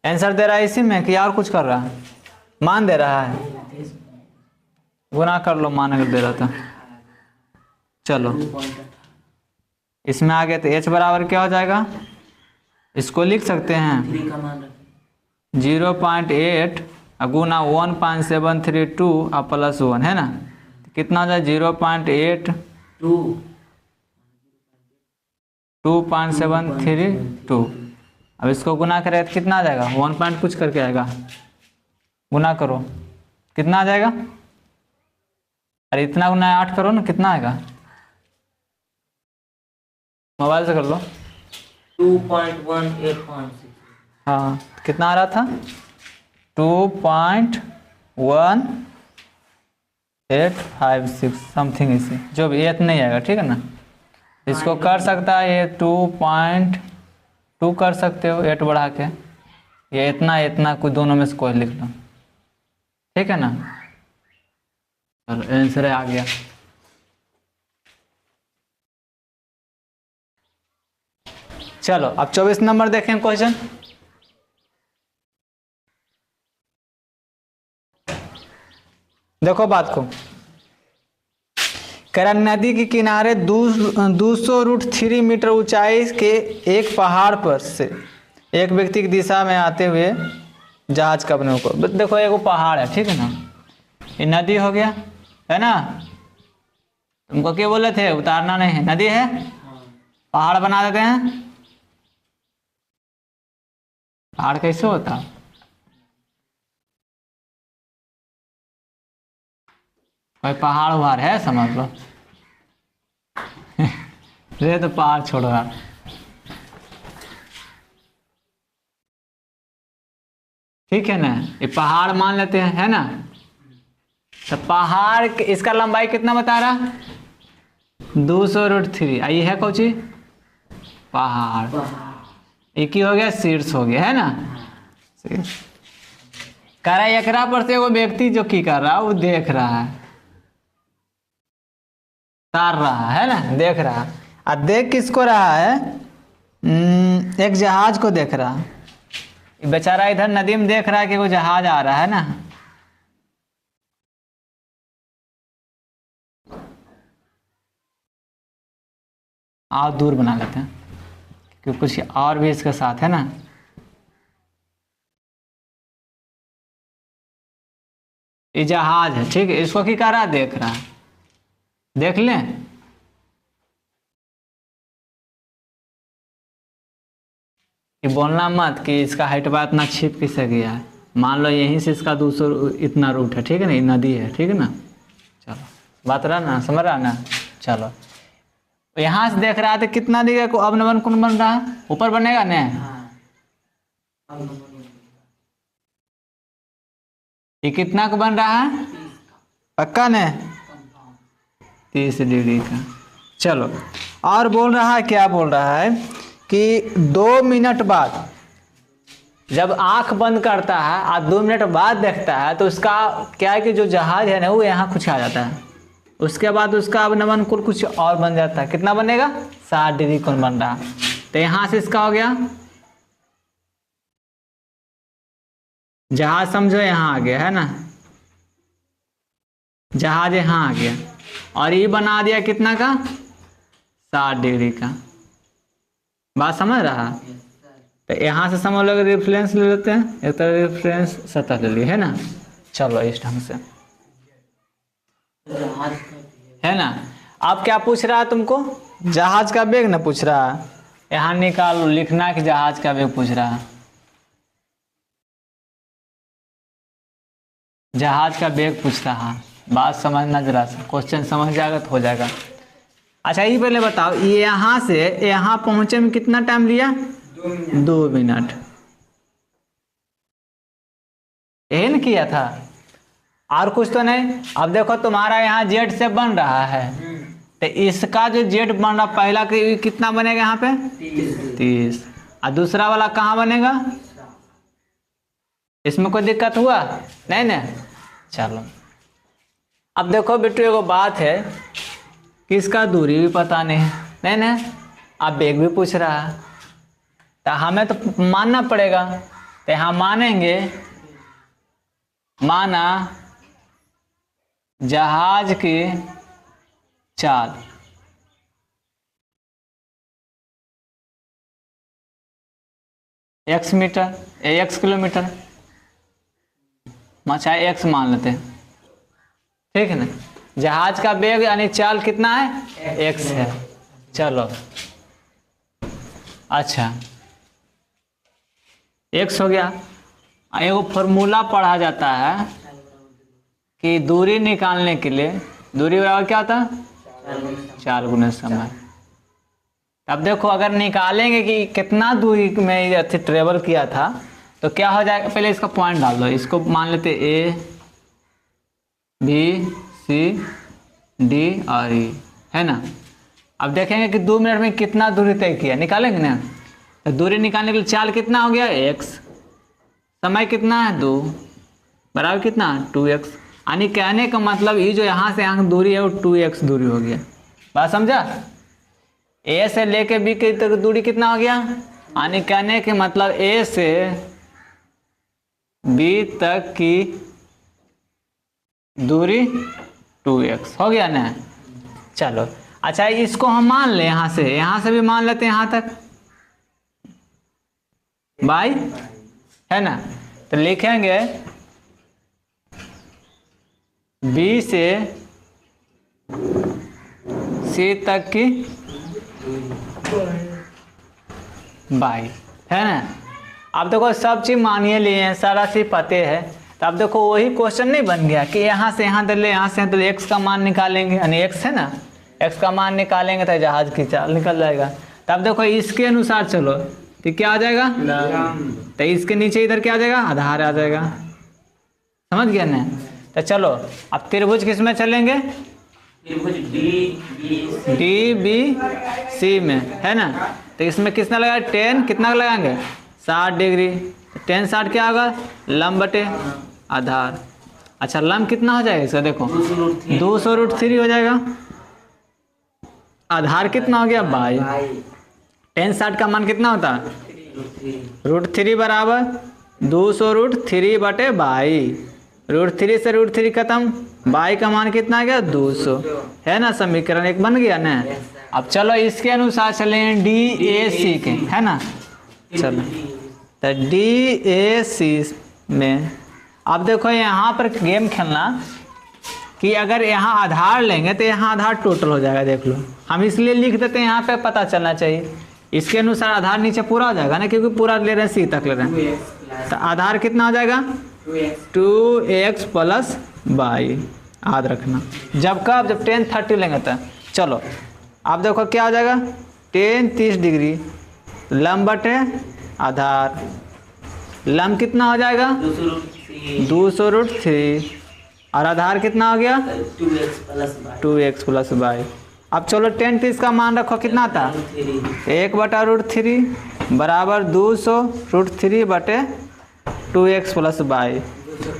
आंसर दे रहा है इसी में कि और कुछ कर रहा है, मान दे रहा है। गुना कर लो, मान अगर दे रहा था। चलो इसमें आ गए तो h बराबर क्या हो जाएगा, इसको लिख सकते हैं 3 का मान रखें 0.8 गुना 1.732 और +1 है ना, तो कितना हो जाए 0.8 2.732। अब इसको गुना करें तो कितना आ जाएगा 1 पॉइंट कुछ करके आएगा, गुना करो कितना आ जाएगा, अरे इतना गुना 8 करो ना, कितना आएगा, मोबाइल से कर लो। 2.1856 हाँ कितना आ रहा था 2.1856 समथिंग, इसी जो भी एथ नहीं आएगा ठीक है ना। इसको कर सकता है ये 2.2 कर सकते हो 8 बढ़ा के, ये इतना इतना कुछ दोनों में से कोई लिख लो ठीक है ना। चलो आंसर आ गया। चलो अब 24 नंबर देखें क्वेश्चन। देखो बात को, कह रहा नदी के किनारे 200√3 मीटर ऊंचाई के एक पहाड़ पर से एक व्यक्ति की दिशा में आते हुए जहाज का बने को। देखो एगो पहाड़ है ठीक है ना, ये नदी हो गया है ना, तुमको क्या बोले थे उतारना नहीं है, नदी है पहाड़ बना देते हैं। पहाड़ कैसे होता, कोई पहाड़ उहाड़ है समझ लो रे तो पहाड़ छोड़ो यार। ठीक है ना, ये पहाड़ मान लेते हैं है ना। तो पहाड़ इसका लंबाई कितना बता रहा 200√3, ये है कौची पहाड़, एक ही हो गया शीर्ष हो गया है ना। कह रहा है एकरा पर से वो व्यक्ति जो की कर रहा है वो देख रहा है, तार रहा है ना, देख रहा है। और देख किसको रहा है, एक जहाज को देख रहा है। बेचारा इधर नदी में देख रहा है कि वो जहाज आ रहा है ना। आओ दूर बना लेते हैं क्योंकि कुछ और भी इसके साथ है ना। ये जहाज है ठीक है, इसको क्या कर रहा है देख रहा है, देख लें। कि बोलना मत कि इसका हाइट बा इतना छिप किसे गया है, मान लो यहीं से इसका 200 इतना रूट है ठीक है ना, ये नदी है ठीक है ना। चलो बात रहा ना, समझ रहा ना। चलो यहाँ से देख रहा था कितना दिखेगा को, अब नवन कौन बन रहा है ऊपर बनेगा ना, ये कितना को बन रहा है पक्का ने 30 डिग्री का। चलो और बोल रहा है, क्या बोल रहा है कि 2 मिनट बाद जब आंख बंद करता है और 2 मिनट बाद देखता है तो उसका क्या है कि जो जहाज है ना वो यहाँ कुछ आ जाता है, उसके बाद उसका अब नमन कुल कुछ और बन जाता है। कितना बनेगा 60 डिग्री कोण बन रहा। तो यहाँ से इसका हो गया जहाज, समझो यहाँ आ गया है ना, जहाज यहाँ आ गया और ये बना दिया कितना का 60 डिग्री का। बात समझ रहा। तो यहाँ से समझ लो रेफरेंस ले लेते हैं, एक तरह रेफरेंस सतह ले लिए है ना। चलो इस ढंग से है ना। अब क्या पूछ रहा है तुमको, जहाज का वेग ना पूछ रहा है, यहाँ निकालो लिखना कि जहाज का वेग पूछ रहा है, जहाज का वेग पूछ रहा है। बात समझना जरा सा, क्वेश्चन समझ जाएगा तो हो जाएगा। अच्छा ये पहले बताओ, ये यहाँ से यहाँ पहुंचे में कितना टाइम लिया 2 मिनट, यही ना किया था और कुछ तो नहीं। अब देखो तुम्हारा यहाँ जेड से बन रहा है, तो इसका जो जेड बन रहा पहला कितना बनेगा यहाँ पे 30, और दूसरा वाला कहाँ बनेगा, इसमें कोई दिक्कत हुआ नहीं ना। चलो अब देखो बेटू एगो बात है कि इसका दूरी भी पता नहीं ना, अब बेग भी पूछ रहा है तो हमें तो मानना पड़ेगा। तो यहाँ मानेंगे, माना जहाज की चाल x मीटर, x किलोमीटर, चाहे x मान लेते हैं, ठीक है ना। जहाज का वेग यानी चाल कितना है x है। चलो अच्छा x हो गया। एगो फॉर्मूला पढ़ा जाता है कि दूरी निकालने के लिए, दूरी बराबर क्या होता है 4 गुना समय। अब देखो अगर निकालेंगे कि कितना दूरी में ट्रेवल किया था तो क्या हो जाएगा, पहले इसका पॉइंट डाल दो, इसको मान लेते ए बी सी डी और ई, है ना। अब देखेंगे कि 2 मिनट में कितना दूरी तय किया, निकालेंगे ना। तो दूरी निकालने के लिए चाल कितना हो गया x, समय कितना है 2, बराबर कितना 2x। यानी कहने का मतलब ये जो यहाँ से यहाँ दूरी है वो 2x दूरी हो गया। बात समझा। a से लेके b की तक दूरी कितना हो गया, यानी कहने के मतलब a से b तक की दूरी 2x हो गया ना। चलो अच्छा इसको हम मान ले, यहाँ से भी मान लेते हैं यहाँ तक बाई, है ना। तो लिखेंगे B से C तक की बाई, है ना। अब देखो सब चीज मानिए लिए हैं, सारा चीज पते है। तो अब देखो वही क्वेश्चन नहीं बन गया कि यहाँ से यहाँ दे ले, यहाँ से तो x का मान निकालेंगे, यानी x है ना, x का मान निकालेंगे तो जहाज की चाल निकल जाएगा। तब देखो इसके अनुसार चलो तो क्या आ जाएगा, तो इसके नीचे इधर क्या आ जाएगा, आधार आ जाएगा। समझ गया ना। तो चलो अब त्रिभुज किस में चलेंगे, त्रिभुज डी बी सी में, है ना। तो इसमें कितना लगाएगा, टेन कितना लगाएंगे 60 डिग्री। टेन 60 क्या होगा, लंब बटे आधार। अच्छा लंब कितना हो जाएगा इसका, देखो 200√3 हो जाएगा। आधार कितना हो गया बाई। टेन 60 का मान कितना होता है √3 बराबर 200√3 बटे बाई। √3 से √3 खत्म, बाई का मान कितना आ गया 200, है ना। समीकरण 1 बन गया ना। अब चलो इसके अनुसार चलें डी ए सी के, है ना। चलो तो डी ए सी में अब देखो यहाँ पर गेम खेलना कि अगर यहाँ आधार लेंगे तो यहाँ आधार टोटल हो जाएगा। देख लो हम इसलिए लिख देते हैं यहाँ पे, पता चलना चाहिए। इसके अनुसार आधार नीचे पूरा हो जाएगा ना, क्योंकि पूरा ले रहे हैं सी तक ले रहे हैं। तो आधार कितना हो जाएगा 2x प्लस बाई, याद रखना। जब कब, जब 10 30 लेंगे तो। चलो अब देखो क्या हो जाएगा, 10 30 डिग्री लंब बटे आधार। लंब कितना हो जाएगा 200√3 और आधार कितना हो गया 2x प्लस बाई। अब चलो 10 30 का मान रखो कितना था 1/√3 बराबर 200√3 बटे 2x प्लस बाई।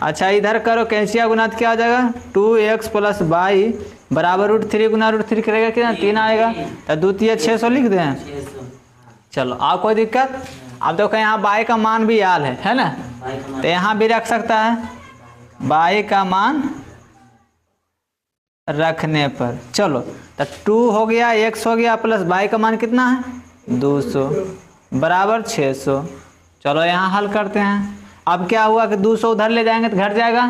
अच्छा इधर करो कैंचिया गुना क्या हो जाएगा 2x प्लस बाई बराबर √3 गुना √3 करेगा कितना 3 आएगा। तो 2 3 600 लिख दें। चलो आप कोई दिक्कत। अब देखो यहाँ बाई का मान भी याद है ना, तो यहाँ भी रख सकता है बाई का मान रखने पर। चलो तो 2 हो गया, x हो गया, प्लस बाई का मान कितना है 200 बराबर 600। चलो यहाँ हल करते हैं। अब क्या हुआ कि 200 उधर ले जाएंगे तो घट जाएगा,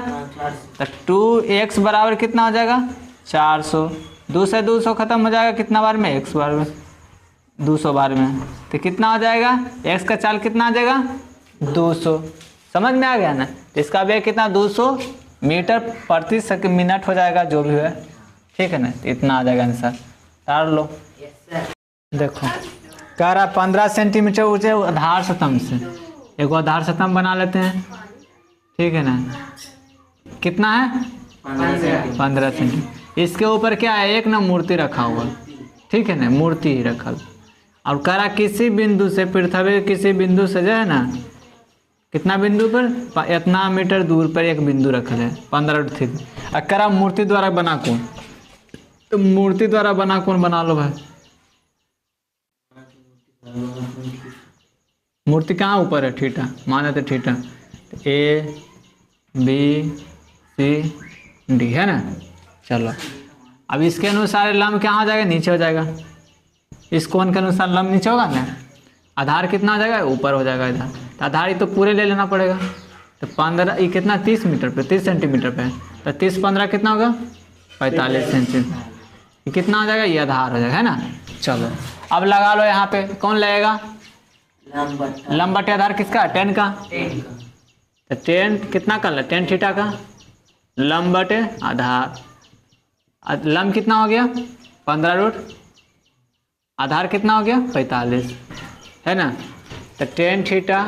तो 2x बराबर कितना हो जाएगा 400। 2 से 200 खत्म हो जाएगा कितना बार में, x बार में, 200 बार में। तो कितना हो जाएगा, x का चाल कितना आ जाएगा 200। समझ में आ गया ना। तो इसका वेग कितना 200 मीटर प्रति मिनट हो जाएगा, जो भी है, ठीक है ना। तो इतना आ जाएगा आंसर। तार लो। देखो कह रहा 15 सेंटीमीटर ऊंचे आधार स्तंभ से, एक आधार स्तंभ बना लेते हैं, ठीक है ना। कितना है 15 सेंटीमीटर। इसके ऊपर क्या है, एक ना मूर्ति रखा हुआ, ठीक है ना, मूर्ति ही रखल। और करा किसी बिंदु से, पृथ्वी के किसी बिंदु से जो है ना, कितना बिंदु पर, इतना मीटर दूर पर एक बिंदु रखल है 15 और करा मूर्ति द्वारा बना कौन, तो मूर्ति द्वारा बना कौन बना लो भाई। मूर्ति कहाँ ऊपर है, थीटा, मान लेते theta, A B C D है ना। चलो अब इसके अनुसार लंब क्या हो जाएगा, नीचे हो जाएगा। इस कोण के अनुसार लंब नीचे होगा ना, आधार कितना हो जाएगा, ऊपर हो जाएगा इधर। तो आधार ही तो पूरे ले लेना पड़ेगा। तो 15 ये कितना, 30 मीटर पे, 30 सेंटीमीटर पे, तो 30 15 कितना होगा, 45 सेंटीमीटर। ये कितना हो जाएगा, ये आधार हो जाएगा, है ना। चलो अब लगा लो यहाँ पे, कौन लगेगा, लंब बटे आधार किसका, 10 का। तो 10 कितना का, 10 थीटा का, लंब बटे आधार। लंब कितना हो गया, 15√, आधार कितना हो गया, 45, है ना। तो 10 थीटा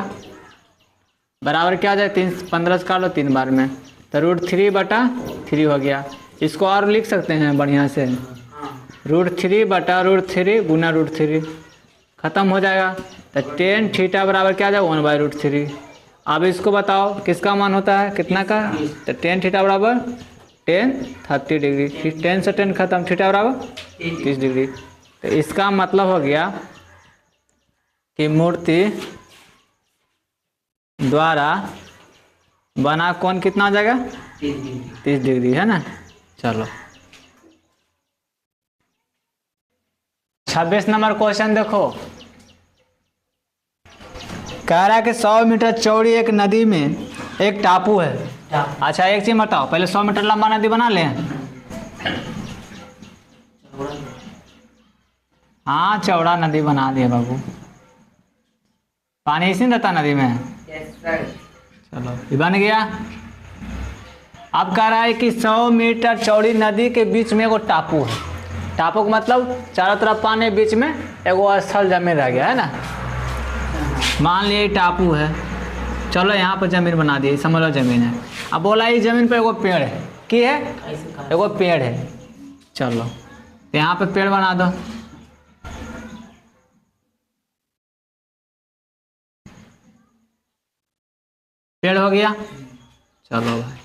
बराबर क्या हो जाए, 15 से काट लो 3 बार में, तो √3/3 हो गया। इसको और लिख सकते हैं बढ़िया से, √3/√3 गुना √3, खत्म हो जाएगा। तो 10 थीटा बराबर क्या आ जाएगा, 1/√3। अब इसको बताओ किसका मान होता है, कितना का, तो 10 थीटा बराबर 10 30 डिग्री, 10 से 10 खत्म, थीटा बराबर 30 डिग्री। तो इसका मतलब हो गया कि मूर्ति द्वारा बना कोण कितना हो जाएगा, 30 डिग्री, है ना। चलो 26 नंबर क्वेश्चन देखो, कह रहा है कि 100 मीटर चौड़ी एक नदी में एक टापू है। अच्छा एक चीज बताओ, पहले 100 मीटर लंबा नदी बना लें। हाँ चौड़ा नदी बना दिए बाबू, पानी इसी रहता नदी में। चलो ये बन गया। अब कह रहा है कि 100 मीटर चौड़ी नदी के बीच में एगो टापू है। टापू का मतलब चारों तरफ पानी, बीच में एगो स्थल जमीन रह गया, है ना। मान लिए टापू है, चलो यहाँ पर जमीन बना दिए, समझ लो जमीन है। अब बोला ये जमीन पर एगो पेड़ है, की है, एगो पेड़ है। चलो तो यहाँ पे पेड़ बना दो, पेड़ हो गया। चलो भाई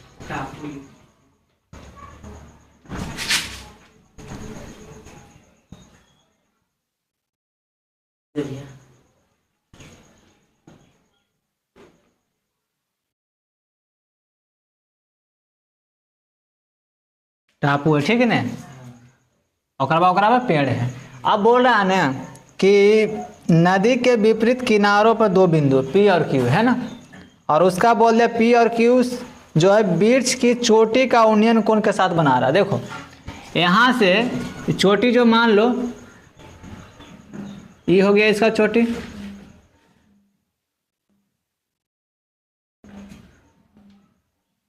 टापू है, ठीक है ना, ओकरा बाद पेड़ है। अब बोल रहा है ना कि नदी के विपरीत किनारों पर 2 बिंदु P और Q है ना, और उसका बोल दिया P और Q जो है वृक्ष की चोटी का उन्नयन कोण के साथ बना रहा है। देखो यहाँ से चोटी जो मान लो ये हो गया इसका चोटी,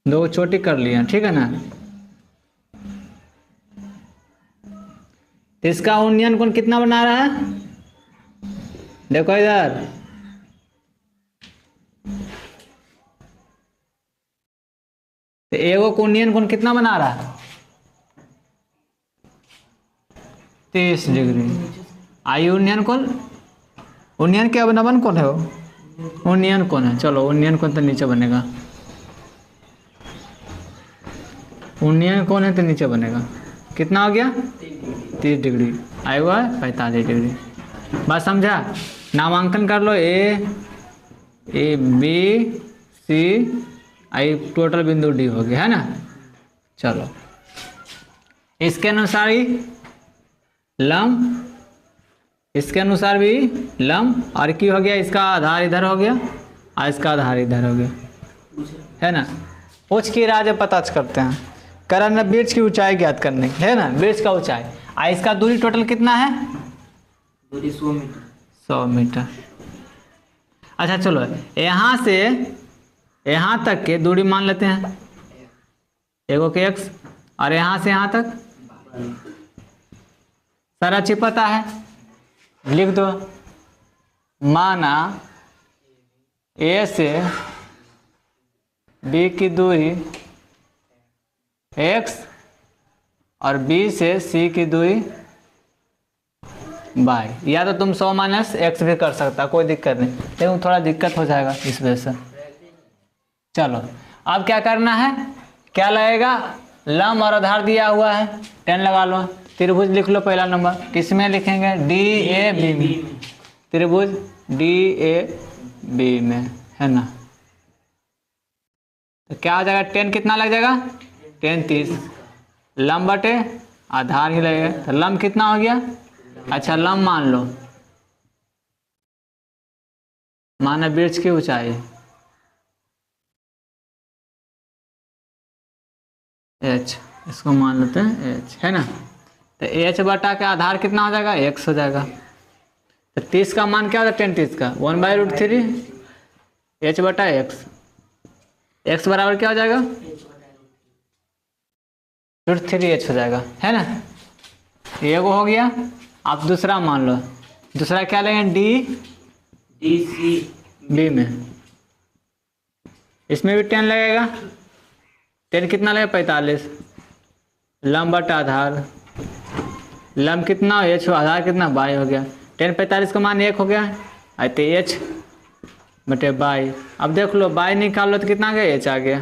दो चोटी कर लिया, ठीक है ना। इसका उन्नयन कोण कितना बना रहा है, देखो इधर, तो एगो को उन्नयन कोण कितना बना रहा है, 30 डिग्री। आई उन्नयन कोण, उन्नयन क्या नवन कोण है वो, उन्नयन कोण है। चलो उन्नयन कोण तो नीचे बनेगा, उन्नयन कोण है तो नीचे बनेगा, कितना हो गया 30 डिग्री, आएगा 45 डिग्री। बात समझा, नामांकन कर लो, A B C I total बिंदु डी हो गया, है ना। चलो इसके अनुसार ही लंब, इसके अनुसार भी लंब, और की हो गया, इसका आधार इधर हो गया और इसका आधार इधर हो गया, है ना। पूछ की राज पता करते हैं, करण वृक्ष की ऊंचाई ज्ञात करने की, है ना, वृक्ष का ऊंचाई। और इसका दूरी टोटल कितना है, दूरी 100 मीटर। 100 मीटर। अच्छा चलो यहाँ से यहाँ तक के दूरी मान लेते हैं, एगो के x, और यहाँ से यहाँ तक सारा चीज पता है, लिख दो। माना ए से बी की दूरी x और बी से सी की दूरी बाई, या तो तुम 100 माइनस एक्स भी कर सकता, कोई दिक्कत नहीं, लेकिन थोड़ा दिक्कत हो जाएगा इस वजह से। चलो अब क्या करना है, क्या लगेगा, लंब और आधार दिया हुआ है, 10 लगा लो। त्रिभुज लिख लो पहला नंबर, किसमें लिखेंगे, डी ए बी में, त्रिभुज डी ए बी में, है ना। तो क्या हो जाएगा, 10 कितना लग जाएगा, 10 30, लंब बटे आधार ही लगेगा, तो लंब कितना हो गया, अच्छा लंब मान लो, माना वृक्ष की ऊंचाई h, इसको मान लेते हैं h, है ना। तो h बटा के आधार कितना हो जाएगा, x हो जाएगा। तो 30 का मान क्या होता है, 10 30 का 1/√3 h बटा x, x बराबर क्या हो जाएगा, √3h हो जाएगा, है ना। ये वो हो गया। आप दूसरा मान लो, दूसरा क्या लेंगे, डी सी बी में, इसमें भी 10 लगेगा, 10 कितना लगेगा, 45, लंब बटा आधार, लंब कितना हो h, आधार कितना बाई हो गया, 10 45 का मान 1 हो गया, आते h बटे बाई। अब देख लो बाई निकाल लो तो कितना आ गया, h आ गया,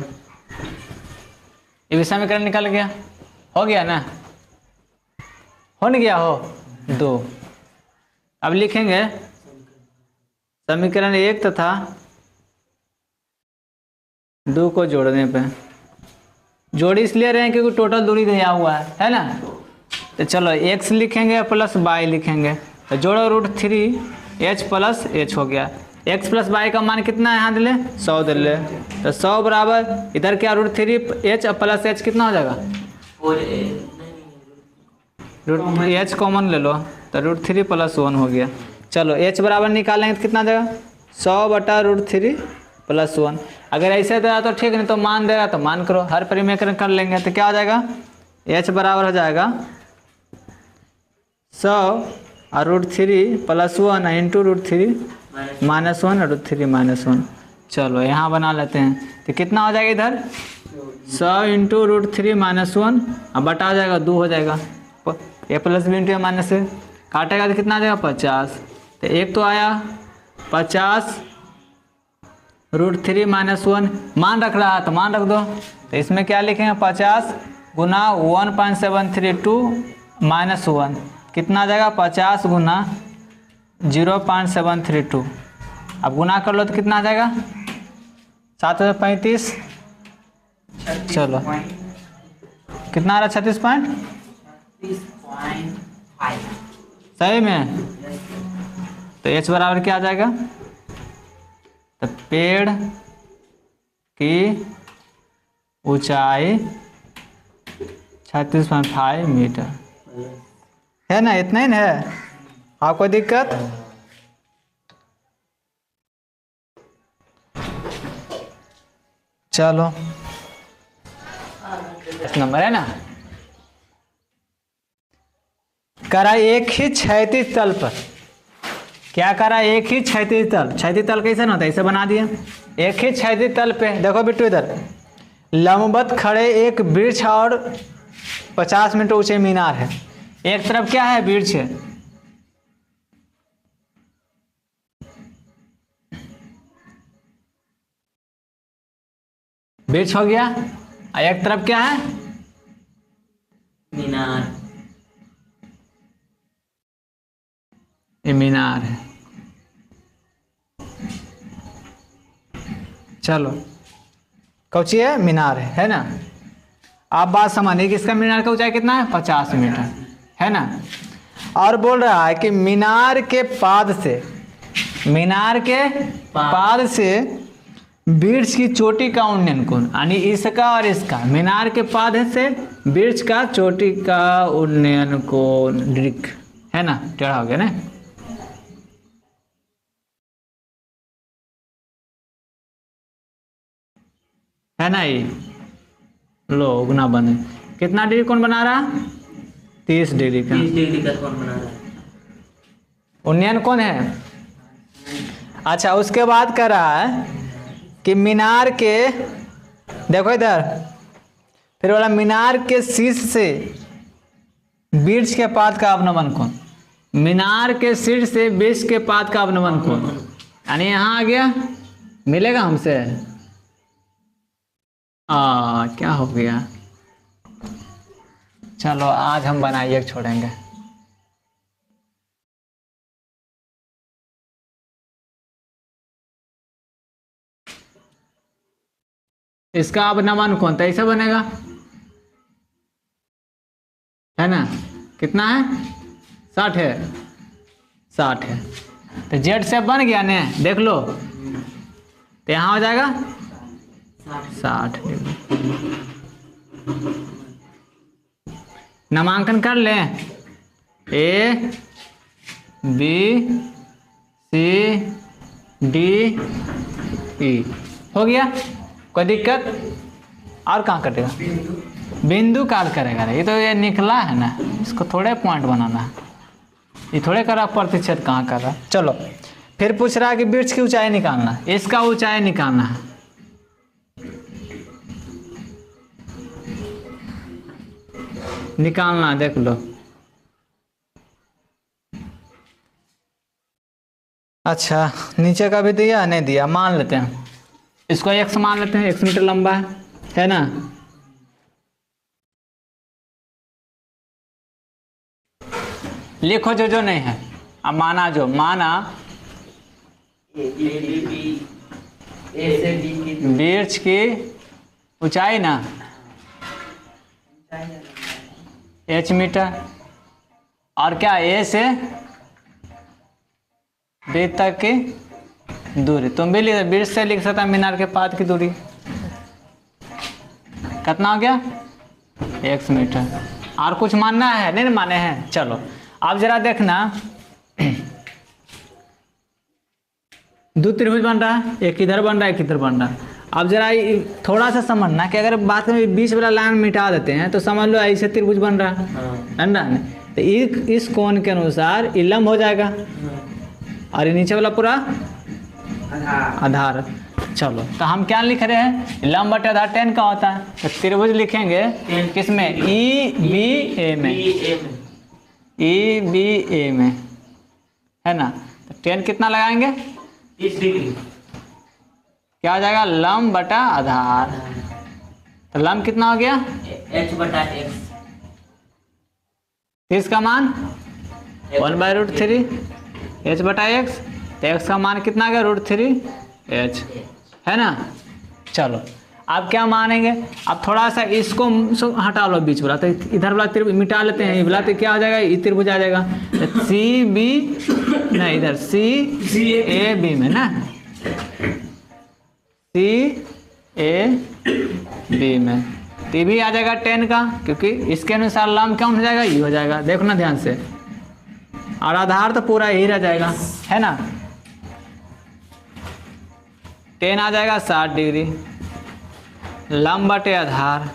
ये भी समीकरण निकल गया, हो गया ना, हो नहीं गया, हो 2। अब लिखेंगे समीकरण 1 तथा 2 को जोड़ने पे, जोड़ी इसलिए रहे हैं क्योंकि टोटल दूरी दिया हुआ है ना। तो चलो x लिखेंगे प्लस बाई लिखेंगे, तो जोड़ो √3h प्लस h हो गया, x प्लस बाई का मान कितना है, यहाँ दिले 100 दिले, तो 100 बराबर इधर क्या √3h प्लस h कितना हो जाएगा, h कॉमन ले लो, तो √3 + 1 हो गया। चलो h बराबर निकालेंगे तो कितना देगा, 100 बटा √3 + 1। अगर ऐसे दे रहा तो ठीक, नहीं तो मान दे रहा तो मान करो, हर परिमेकरण कर लेंगे, तो क्या हो जाएगा, h बराबर हो जाएगा 100 और √3 + 1 इंटू √3 -1 और √3 -1। चलो यहाँ बना लेते हैं, तो कितना हो जाएगा इधर 100 इंटू √3 -1, अब बटा हो जाएगा 2 हो जाएगा, a plus B into minus से काटेगा तो कितना आ जाएगा 50। तो एक तो आया 50 √3 -1, मान रख रहा है तो मान रख दो, तो इसमें क्या लिखेंगे 50 गुना 1.732 -1, कितना आ जाएगा 50 गुना 0.732, अब गुना कर लो तो कितना आ जाएगा 735, चलो कितना आ रहा 36.5 सही में। तो h बराबर क्या आ जाएगा, तो पेड़ की ऊंचाई 36.5 मीटर, है ना, इतना ही ना है, आपको दिक्कत। चलो इस नंबर है ना, करा एक ही क्षैतिज तल पर, क्या करा, एक ही क्षैतिज तल, क्षैतिज तल कैसे ना होता है, ऐसे बना दिया, एक ही क्षैतिज तल पे, देखो बिट्टू इधर लंबवत खड़े एक वृक्ष और 50 मीटर ऊंचे मीनार है, एक तरफ क्या है, वृक्ष है, वृक्ष हो गया, और एक तरफ क्या है, मीनार, ये मीनार है। चलो कौची है, मीनार है ना। आप बात समझिए कि इसका मीनार का ऊंचाई कितना है 50 मीटर, है ना। और बोल रहा है कि मीनार के पाद से, मीनार के पाद से वृक्ष की चोटी का उन्नयन कोण, यानी इसका और इसका, मीनार के पाद से वृक्ष का चोटी का उन्नयन कोण दृक, है ना, टेढ़ा हो गया ना। है ना, ये लो गुना बने, कितना डिग्री कोण बना रहा, 30 डिग्री का, 30 डिग्री का कौन बना रहा है, उन्नयन कोण है। अच्छा उसके बाद कर रहा है कि मीनार के, देखो इधर फिर वाला, मीनार के शीर्ष से बीच के पाद का अवनमन कोण, मीनार के शीर्ष से बीच के पाद का अवनमन कोण, यानी यहाँ आ गया, मिलेगा हमसे। क्या हो गया, चलो आज हम बनाइए छोड़ेंगे। इसका अवनमन कोण तो ऐसा बनेगा, है ना, कितना है 60 है, 60 है, तो जेड से बन गया ने, देख लो, तो यहाँ हो जाएगा 60 डिग्री। नामांकन कर लें, ए बी सी डी ई, हो गया, कोई दिक्कत? और कहाँ कटेगा, बिंदु काट करेगा रे, ये निकला है ना, इसको थोड़े पॉइंट बनाना है, ये थोड़े कर रहा प्रतिशत कहाँ कर रहा। चलो फिर पूछ रहा है कि वृक्ष की ऊंचाई निकालना, इसका ऊंचाई निकालना है। निकालना, देख लो। अच्छा नीचे का भी दिया, नहीं दिया, मान लेते हैं इसको, x मान लेते हैं, x मीटर लंबा है ना। लिखो जो जो नहीं है, अब माना, जो माना वृक्ष की ऊंचाई ना h मीटर, और क्या a से b तक की दूरी, तुम भी वृक्ष से लिख सकता, मीनार के पाद की दूरी कितना हो गया, x मीटर। और कुछ मानना है, नहीं माने हैं। चलो अब जरा देखना, दो त्रिभुज बन रहा है, एक इधर बन रहा है, एक इधर बन रहा है। अब जरा थोड़ा सा समझना कि अगर बात में बीच वाला लाइन मिटा देते हैं तो समझ लो ऐसे त्रिभुज बन रहा है ना, तो इस कोण के अनुसार ये लंब हो जाएगा, और ये नीचे वाला पूरा आधार। चलो तो हम क्या लिख रहे हैं, लंब बटे आधार 10 का होता है, तो त्रिभुज लिखेंगे किसमें, ई बी ए में, ई बी ए में, है ना। तो 10 कितना लगाएंगे, 30 डिग्री, क्या हो जाएगा, लंब बटा आधार। तो लंब कितना हो गया, h बटा x, इसका मान 1/√3 h बटा x, तो x का मान कितना आ गया, √3h, है ना। चलो अब क्या मानेंगे, अब थोड़ा सा इसको हटा लो बीच वाला, तो इधर वाला त्रिभुज मिटा लेते हैं, ये वाला तो क्या हो जाएगा, ये त्रिभुज आ जाएगा, तो सी बी नहीं, इधर सी ए बी में ना, सी ए बी में, तो भी आ जाएगा 10 का, क्योंकि इसके अनुसार लंब क्या हो जाएगा, ये हो जाएगा, देखो ना ध्यान से, और आधार तो पूरा यही रह जाएगा, है ना। 10 आ जाएगा 60 डिग्री, लंब बटे आधार,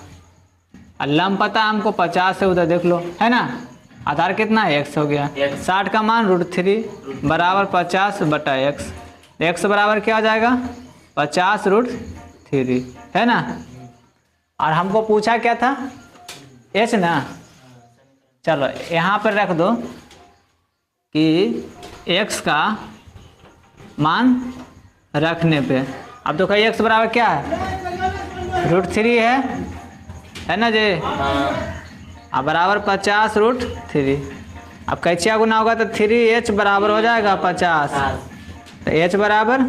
और लंब पता है हमको 50 से, उधर देख लो, है ना। आधार कितना है, x हो गया, 60 का मान √3 बराबर 50 बटा x, x बराबर क्या हो जाएगा, 50√3, है ना। और हमको पूछा क्या था, h ना, चलो यहाँ पर रख दो कि x का मान रखने पे, अब तो कहीं x बराबर क्या है, √3 है ना जी, अब बराबर 50√3, अब कैचिया गुना होगा तो 3h बराबर हो जाएगा 50, तो h बराबर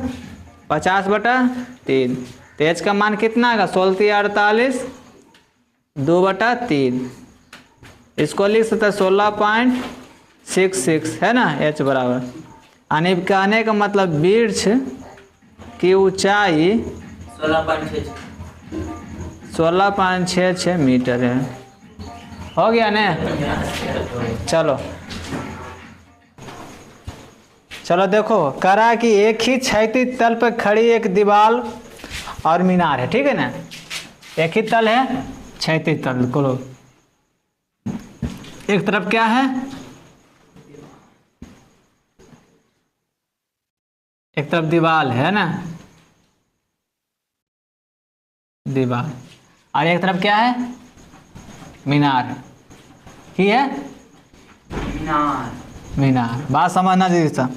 50 बटा 3, तो h का मान कितना आएगा, 16×3 = 48, 2 बटा 3, इसको लिख सकते 16.66, है ना, h बराबर। यानी कहने का मतलब वृक्ष की ऊंचाई 16.66 मीटर है, हो गया ना। चलो चलो देखो, करा कि एक ही क्षैतिज तल पर खड़ी एक दीवार और मीनार है, ठीक है ना, एक ही तल है, क्षैतिज तल को, एक तरफ क्या है, एक तरफ दीवार है ना, दीवार, और एक तरफ क्या है, मीनार ही है, मीनार। मीनार। बात समझना दीदी साहब,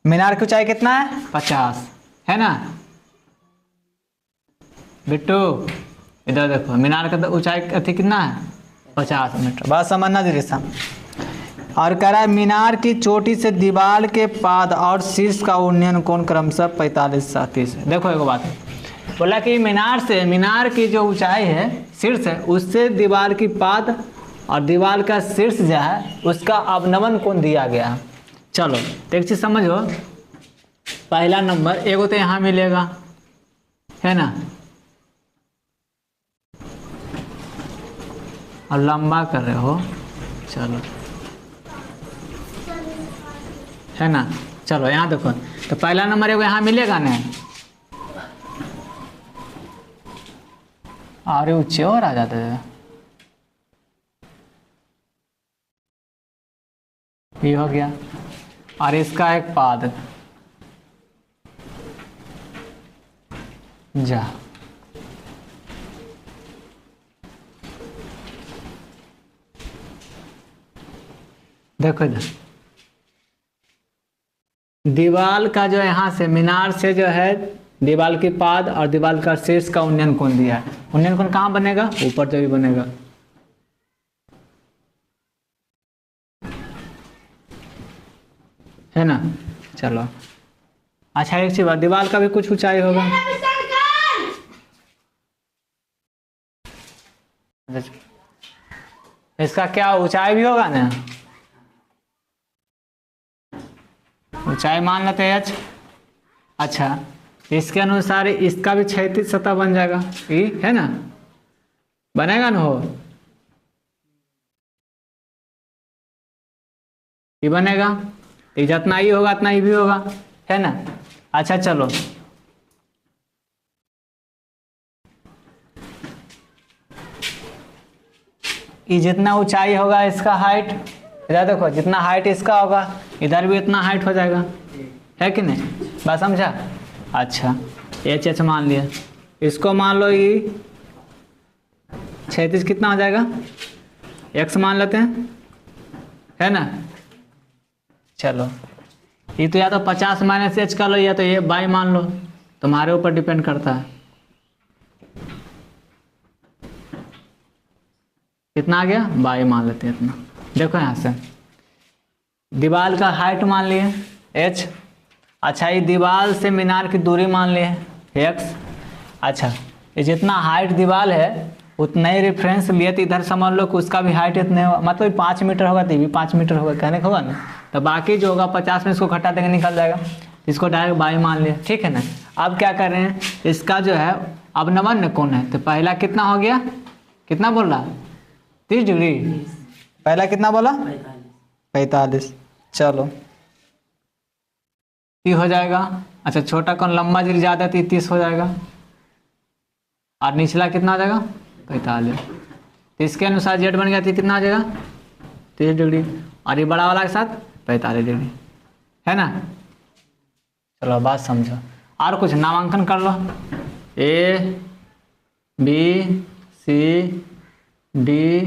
मीनार की ऊंचाई कितना है 50, है ना बिट्टू, इधर देखो मीनार का ऊंचाई अति कितना है 50 मीटर। बात समझना दीदी साहब। और कह रहा है मीनार की चोटी से दीवार के पाद और शीर्ष का उन्नयन कोण क्रमशः 45 से 30 है। देखो एक बात बोला कि मीनार की जो ऊंचाई है शीर्ष है उससे दीवार की पाद और दीवार का शीर्ष जो है उसका अवनमन कोण दिया गया है। चलो एक चीज समझो, पहला नंबर एगो तो यहाँ मिलेगा, है ना, और लंबा कर रहे हो, चलो है ना। चलो यहाँ देखो, तो पहला नंबर एगो यहाँ मिलेगा ना, अरे ऊंचे और आ जाते हैं, ये हो गया, और इसका एक पाद जा, देखो इधर दीवाल का जो यहाँ से मीनार से जो है दीवाल की पाद और दीवाल का शीर्ष का उन्नयन कोण दिया है। उन्नयन कोण कहाँ बनेगा, ऊपर जो भी बनेगा, है ना। चलो अच्छा एक चीज बात, दीवार का भी कुछ ऊंचाई होगा, इसका क्या ऊंचाई भी होगा ना, ऊंचाई मान लेते हैं h। अच्छा इसके अनुसार इसका भी क्षैतिज सतह बन जाएगा, ये है ना, बनेगा ना, हो ये बनेगा, ये जितना ही होगा उतना ही भी होगा, है ना। अच्छा चलो ये जितना ऊंचाई होगा इसका हाइट, इधर देखो जितना हाइट इसका होगा इधर भी इतना हाइट हो जाएगा, है कि नहीं, बात समझा। अच्छा एच मान लिया, इसको मान लो ये क्षैतिज कितना हो जाएगा, x मान लेते हैं, है ना। चलो ये तो या तो 50 माइनस एच का लो या तो ये y मान लो, तुम्हारे ऊपर डिपेंड करता है। कितना आ गया, y मान लेते हैं इतना। देखो यहाँ से दीवार का हाइट मान लिए h, अच्छा ये दीवार से मीनार की दूरी मान लिए x। अच्छा ये जितना हाइट दीवार है उतना ही रेफरेंस लिए, तो इधर समझ लो कि उसका भी हाइट इतने होगा, मतलब 5 मीटर होगा तो ये भी 5 मीटर होगा, कहने का होगा ना। तो बाकी जो होगा 50 में इसको घटा देंगे निकल जाएगा, इसको डायरेक्ट बाई मान लिया, ठीक है ना। अब क्या कर रहे हैं, इसका जो है अवनमन कोण है, तो पहला कितना हो गया, कितना बोल रहा 30 डिग्री, पहला कितना बोला 45। चलो ये हो जाएगा। अच्छा छोटा कोण लंबा जो ज़्यादा है 30 हो जाएगा, और निचला कितना हो जाएगा 45। तो इसके अनुसार जेड बन गया तो कितना आ जाएगा 30 डिग्री, और ये बड़ा वाला के साथ 45 डिग्री, है ना। चलो बात समझो, और कुछ नामांकन कर लो, A B C D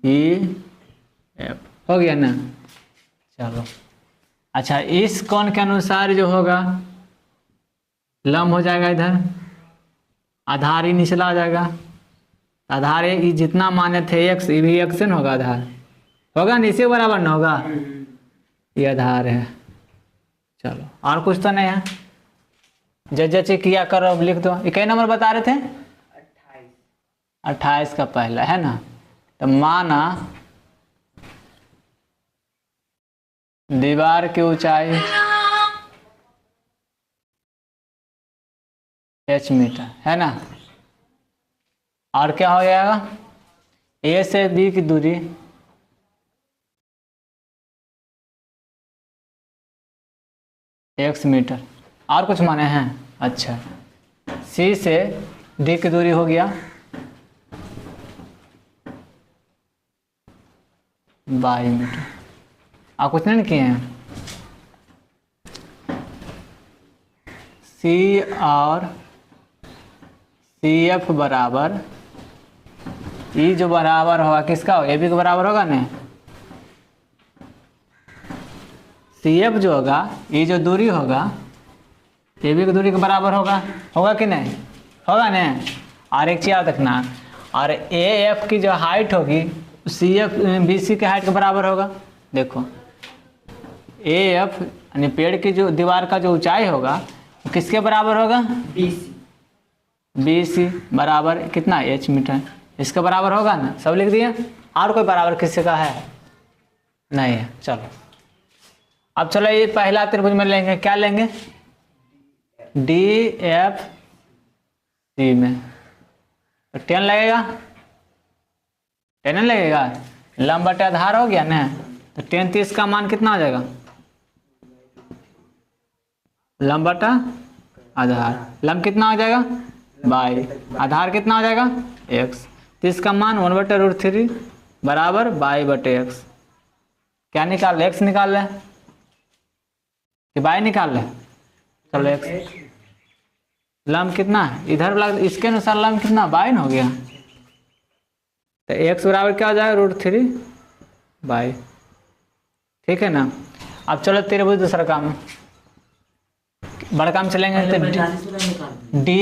E F, हो गया ना। चलो अच्छा इस कोण के अनुसार जो होगा लंब हो जाएगा, इधर आधार ही निचला आ जाएगा, आधार ये जितना माने थे x, ये भी x न होगा, आधार होगा ना, इसी बराबर ना होगा, ये आधार है। चलो और कुछ तो नहीं है, जैसे किया करो अब लिख दो। ये कई नंबर बता रहे थे 28 का पहला, है ना। तो माना दीवार की ऊंचाई h मीटर, है ना, और क्या हो जाएगा a से b की दूरी x मीटर, और कुछ माने हैं। अच्छा c से d की दूरी हो गया y मीटर, और कुछ नहीं किए हैं। c और CF बराबर, ई जो बराबर होगा किसका हो, AB के बराबर होगा ना, सी एफ जो होगा, ये जो दूरी होगा ये भी दूरी के बराबर होगा, होगा कि नहीं, होगा ना। और एक चीज़ याद रखना, और ए एफ की जो हाइट होगी सी एफ बी सी के हाइट के बराबर होगा। देखो ए एफ यानी पेड़ की जो दीवार का जो ऊंचाई होगा वो किसके बराबर होगा, बी सी बराबर कितना, एच मीटर, इसके बराबर होगा ना। सब लिख दिए। और कोई बराबर किसी का है नहीं है। चलो अब चलो ये पहला त्रिभुज में लेंगे, क्या लेंगे, डी एफ सी में तो 10 लगेगा, 10 लगेगा, लंब बटे आधार हो गया ना। तो 10 30 का मान कितना हो जाएगा, लंब बटा आधार, लंब कितना हो जाएगा बाई, आधार कितना हो जाएगा x, 30 का मान 1/√3 बराबर बाई बटे x। क्या निकाल रहे, x निकाल रहे कि बाई निकाल रहे, चलो x लंब कितना है इधर वाला, इसके अनुसार लंब कितना बाई हो गया, तो x बराबर क्या हो जाएगा √3 बाई। ठीक है ना। अब चलो त्रिभुज दूसरा काम, बड़ा काम चलेंगे तो डी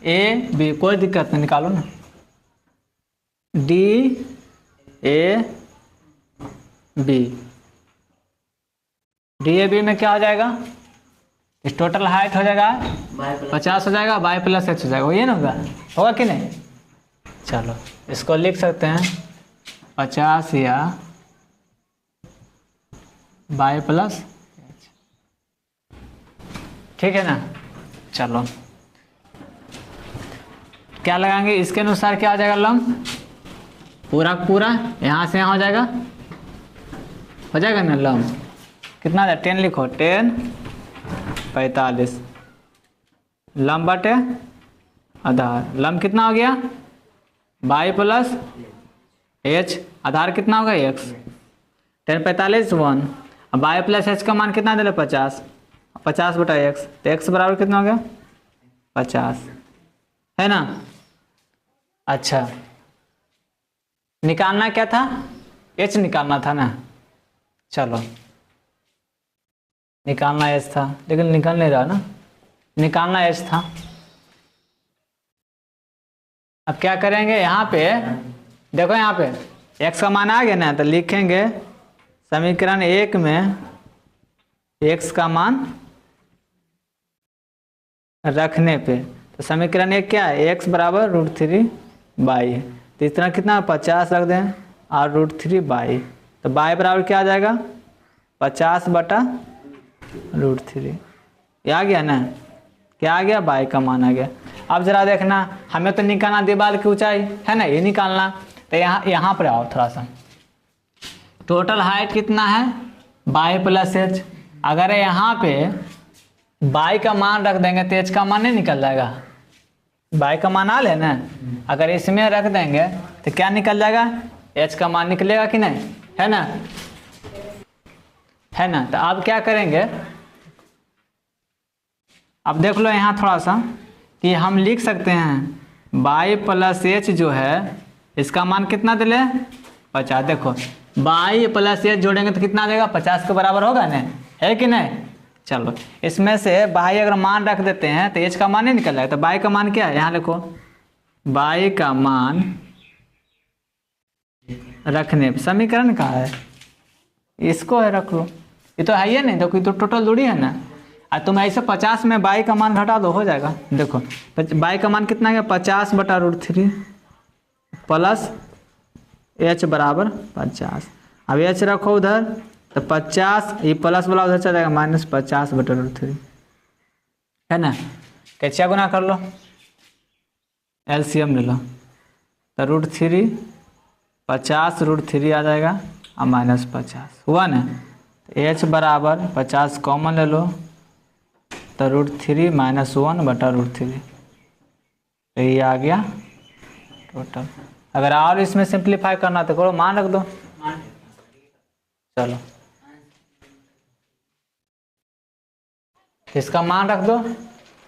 ए बी, कोई दिक्कत नहीं, निकालो ना, D A B, D A B में क्या हो जाएगा, इस टोटल हाइट हो जाएगा 50 हो जाएगा, बाई प्लस एच हो जाएगा, ये ना होगा कि नहीं। चलो इसको लिख सकते हैं 50 या बाई प्लस एच, ठीक है ना। चलो क्या लगाएंगे, इसके अनुसार क्या हो जाएगा लंब, पूरा पूरा यहाँ से यहाँ हो जाएगा ना लंब, कितना हो जाएगा 10 लिखो, 10 45 लंब बटे आधार, लंब कितना हो गया बाई प्लस एच, आधार कितना होगा x, 10 45 1, अब बाई प्लस एच का मान कितना दे 50, 50 बटा x, तो x बराबर कितना हो गया 50, है ना। अच्छा निकालना क्या था, h निकालना था ना। चलो निकालना h था, लेकिन निकल नहीं रहा ना, निकालना h था। अब क्या करेंगे, यहाँ पे देखो, यहाँ पे x का मान आ गया ना, तो लिखेंगे समीकरण 1 में x का मान रखने पे, तो समीकरण 1 क्या है, x बराबर √3 बाई, तो इस तरह कितना 50 रख दें और √3 बाई, तो बाई बराबर क्या आ जाएगा 50 बटा √3, ये आ गया ना, क्या आ गया बाई का मान आ गया। अब जरा देखना, हमें तो निकालना दीवार की ऊंचाई है ना, ये निकालना, तो यहाँ पर आओ थोड़ा सा, टोटल हाइट कितना है बाई प्लस एच, अगर यहाँ पे बाई का मान रख देंगे तो एच का मान नहीं निकल जाएगा, बाई का मान आ ले ना, अगर इसमें रख देंगे तो क्या निकल जाएगा, एच का मान निकलेगा कि नहीं, है ना, है ना। तो अब क्या करेंगे, अब देख लो यहाँ थोड़ा सा कि हम लिख सकते हैं बाई प्लस एच जो है इसका मान कितना दिले 50, देखो बाई प्लस एच जोड़ेंगे तो कितना आ जाएगा 50 के बराबर होगा ना, है कि नहीं। चलो इसमें से बाई अगर मान रख देते हैं तो एच का मान नहीं निकल जाएगा, तो बाई का मान क्या है, यहाँ लिखो बाई का मान रखने पे, समीकरण का है इसको है रख लो, ये तो है ही नहीं, देखो ये तो टोटल दूरी है ना, और तुम ऐसे 50 में बाई का मान घटा दो हो जाएगा। देखो बाई का मान कितना है 50 बटा √3 प्लस एच बराबर 50, अब एच रखो उधर तो 50, ये प्लस वाला उधर चला जाएगा -50 बटा √3, है ना। कैसे गुना कर लो, एलसीएम ले लो, तो √3 50 √3 आ जाएगा और -50 हुआ ना, तो एच बराबर 50 कॉमन ले लो, तो √3 -1 बटा √3, तो ये आ गया टोटल। अगर और इसमें सिंप्लीफाई करना तो करो, मान रख दो, चलो इसका मान रख दो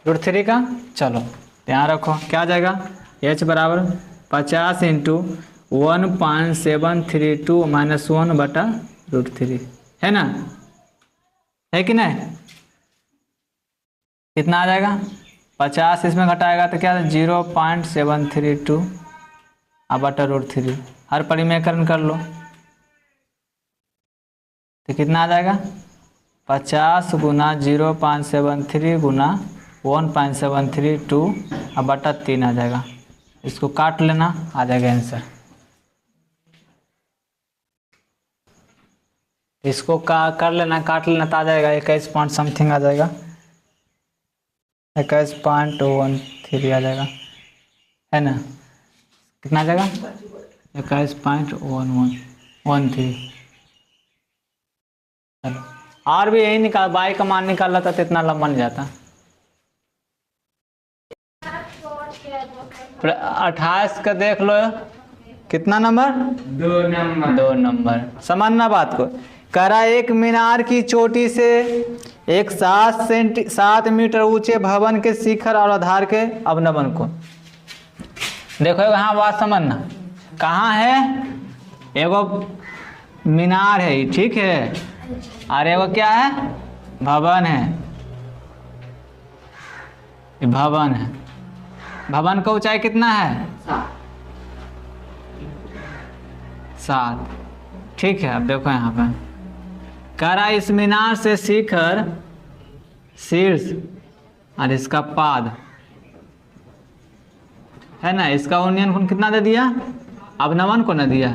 √3 का, चलो यहाँ रखो क्या आ जाएगा, h बराबर 50 × 1.732 -1 बटा √3, है ना। है कि नहीं? कितना आ जाएगा? 50 इसमें घटाएगा तो क्या 0.732 अब बटा √3 हर परिमेयकरण कर लो तो कितना आ जाएगा? 50 गुना 0.73 गुना 1.732 अब बटा 3 आ जाएगा। इसको काट लेना, आ जाएगा आंसर। इसको कर लेना, काट लेना तो आ जाएगा 21 पॉइंट समथिंग आ जाएगा, 21.13 आ जाएगा, है ना? कितना आ जाएगा? 21.1113। चलो और भी यही निकाल, बाई का मान निकाला था तो इतना लंबा नहीं जाता। 28 का देख लो, कितना नंबर? 2 नंबर। समझना बात को। करा एक मीनार की चोटी से एक 7 मीटर ऊंचे भवन के शिखर और आधार के अवनमन को। देखो यहाँ बात समझना, कहाँ है? एगो मीनार है, ठीक है, और एगो क्या है? भवन है। ये भवन है। भवन का ऊंचाई कितना है? 7। ठीक है, अब देखो यहाँ पे करा इस मीनार से शिखर, शीर्ष और इसका पाद, है ना? इसका उन्नयन कोण कितना दे दिया? अवनमन को न दिया।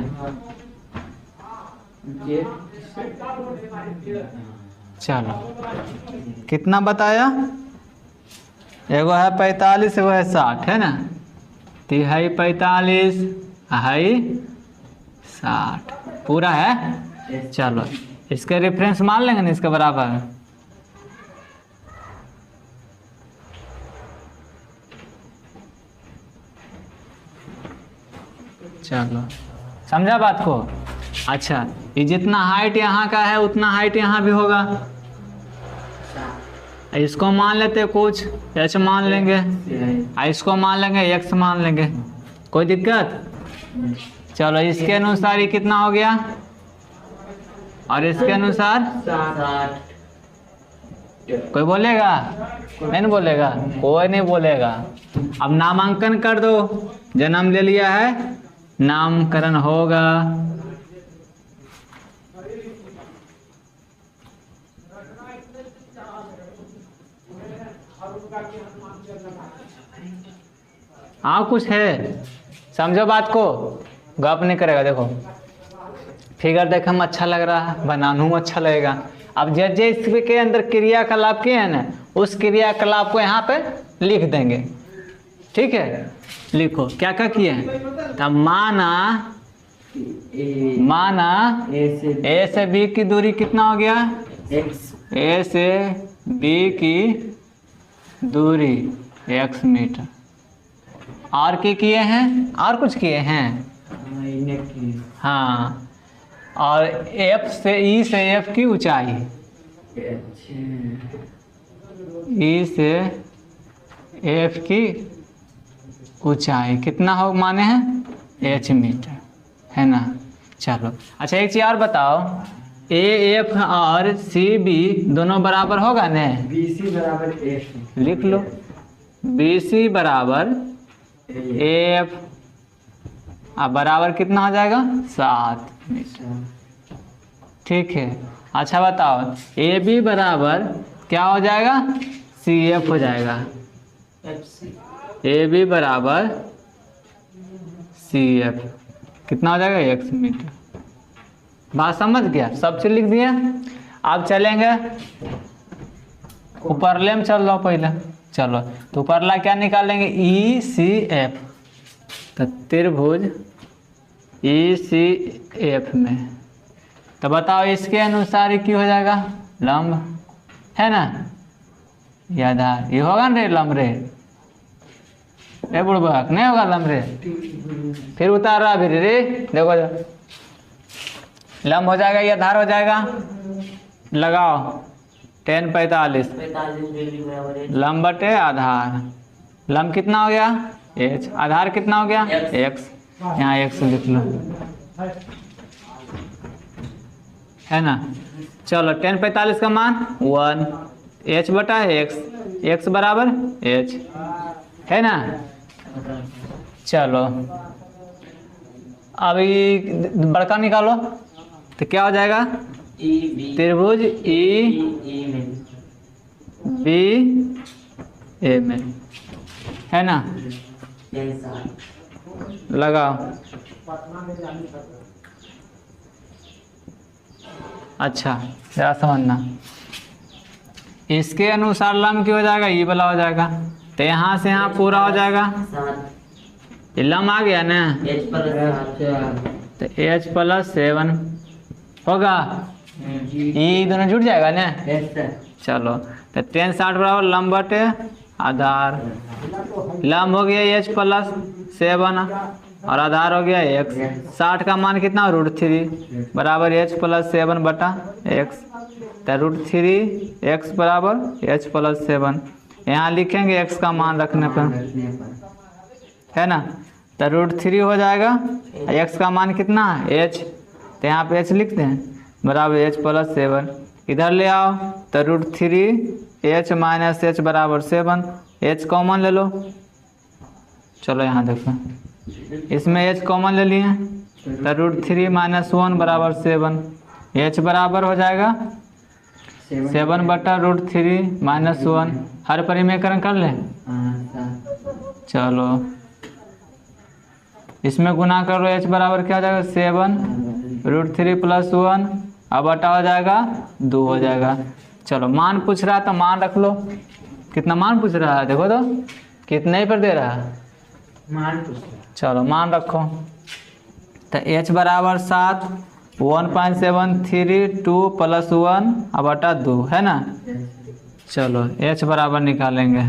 चलो कितना बताया? एगो है 45, एगो है 60, है ना? तो है 45, है 60, पूरा है। चलो इसके रेफरेंस मान लेंगे ना, इसके बराबर। चलो समझा बात को? अच्छा, ये जितना हाइट यहाँ का है उतना हाइट यहाँ भी होगा। इसको मान लेते कुछ h मान लेंगे, इसको मान लेंगे x मान लेंगे, कोई दिक्कत? चलो इसके अनुसार ये कितना हो गया और इसके अनुसार 60। कोई बोलेगा? नहीं बोलेगा, कोई नहीं बोलेगा। अब नामांकन कर दो, जन्म ले लिया है, नामकरण होगा। हाँ कुछ है, समझो बात को, गप नहीं करेगा। देखो फिगर देखने में अच्छा लग रहा है, बनाने में अच्छा लगेगा। अब जैसे इसके अंदर क्रियाकलाप किए हैं ना, उस क्रियाकलाप को यहाँ पे लिख देंगे, ठीक है? लिखो क्या क्या किए हैं। तब माना ए से बी की दूरी कितना हो गया? ए से बी की दूरी x मीटर। और क्या किए हैं? और कुछ किए हैं? हाँ, और F से E से F की ऊंचाई, E से F की ऊंचाई कितना हो माने हैं? h मीटर, है ना? चलो अच्छा एक चीज और बताओ, AF और CB दोनों बराबर होगा ना? BC बराबर AF लिख लो, BC बराबर AF अब बराबर कितना हो जाएगा? 7 मीटर, ठीक है। अच्छा बताओ AB बराबर क्या हो जाएगा? CF हो जाएगा। AB बराबर CF कितना हो जाएगा? x metre. बात समझ गया? सब चीज लिख दिया। अब चलेंगे ऊपरले में, चल लो पहले। चलो तो ऊपरला क्या निकालेंगे? ECF, तो त्रिभुज ECF में, तो बताओ इसके अनुसार ही क्यों हो जाएगा? लंब, है ना? ये आधार, ये होगा ना रे लंब रे? बुड़बक नहीं होगा लंब रे? फिर उतार रहा भी रे, देखो लंब हो जाएगा, ये आधार हो जाएगा। लगाओ 10 45 लंब बटे आधार। लंब कितना हो गया? h, आधार कितना हो गया? x, यहाँ x लिख लो। है ना। चलो tan 45 का मान 1 h बटा x, x बराबर h, है ना। चलो अभी बड़का निकालो तो क्या हो जाएगा, E B त्रिभुज E ई E में बी ए में, है ना। tan 60 लगाओ। अच्छा जरा समझना, इसके अनुसार लंब क्या हो जाएगा, ये वाला हो जाएगा, तो यहाँ से यहाँ पूरा हो जाएगा, 7 ये लंब आ गया ना, H प्लस 7 तो h प्लस 7 होगा, ये दोनों जुड़ जाएगा ना। चलो तो tan 60 बराबर लंब बटे आधार, लंब हो गया h प्लस 7 और आधार हो गया x। 60 का मान कितना, √3 बराबर h प्लस 7 बटा x, तो √3 x बराबर h प्लस 7। यहाँ लिखेंगे x का मान रखने पर, है ना, तो √3 हो जाएगा, x का मान कितना h, तो यहाँ पे h लिखते हैं बराबर h प्लस 7, इधर ले आओ तो √3 h माइनस h बराबर 7, h कॉमन ले लो। चलो यहाँ देखो, इसमें h कॉमन ले लिए तो √3 माइनस 1 बराबर 7, h बराबर हो जाएगा 7 बटा √3 माइनस 1, हर परिमेयकरण कर ले। चलो इसमें गुना करो, h बराबर क्या हो जाएगा 7 √3 प्लस 1, अब बटा हो जाएगा 2 हो जाएगा। चलो मान पूछ रहा है तो मान रख लो, कितना मान पूछ रहा है देखो तो, कितने ही पर दे रहा है, चलो मान रखो, तो h बराबर 7 1.732 प्लस 1 अब बटा 2, है ना। चलो h बराबर निकालेंगे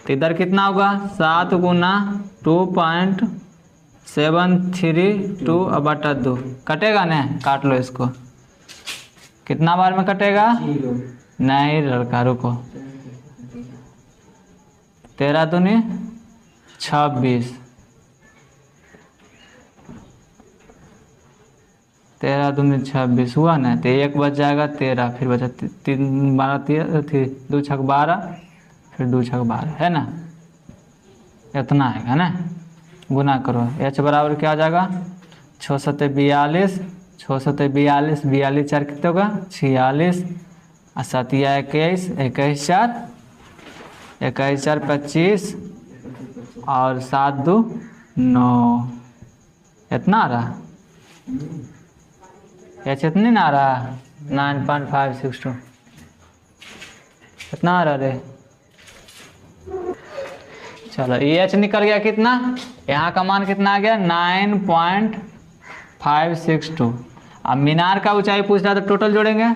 तो इधर कितना होगा, 7 गुना 2.732 अब बटा 2, कटेगा ना, काट लो इसको, कितना बार में कटेगा, नहीं लड़का रुको, 13 दूनी 26, 13 दूनी 26 हुआ ना, तो 1 बच जाएगा 13, फिर बचा 3 12 2 छक 12, फिर 2 छक 12, है ना, इतना आएगा ना। गुना करो, h बराबर क्या हो जाएगा 6 सत्ते 42, 6 सत्ते 42, 42 4 कितने होगा 46, और 7 21, 21 4, 21 4 25, और 7 2 9, इतना आ रहा, h इतनी ना आ रहा 9.562, इतना आ रहा रे। चलो ये h निकल गया कितना, यहाँ का मान कितना आ गया 9.562। अब मीनार का ऊंचाई पूछ रहा तो टोटल जोड़ेंगे,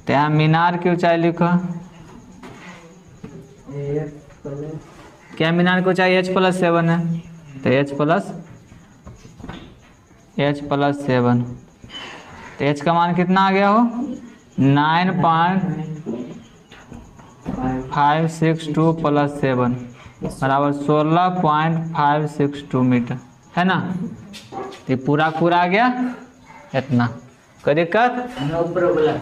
तो यहाँ मीनार की ऊंचाई लिखो, क्या मीनार की ऊंचाई h प्लस 7 है, तो h प्लस 7, तो h का मान कितना आ गया हो 9.562 प्लस 7 बराबर 16.562 मीटर, है ना। तो पूरा आ गया इतना, कोई दिक्कत। ऊपर बोला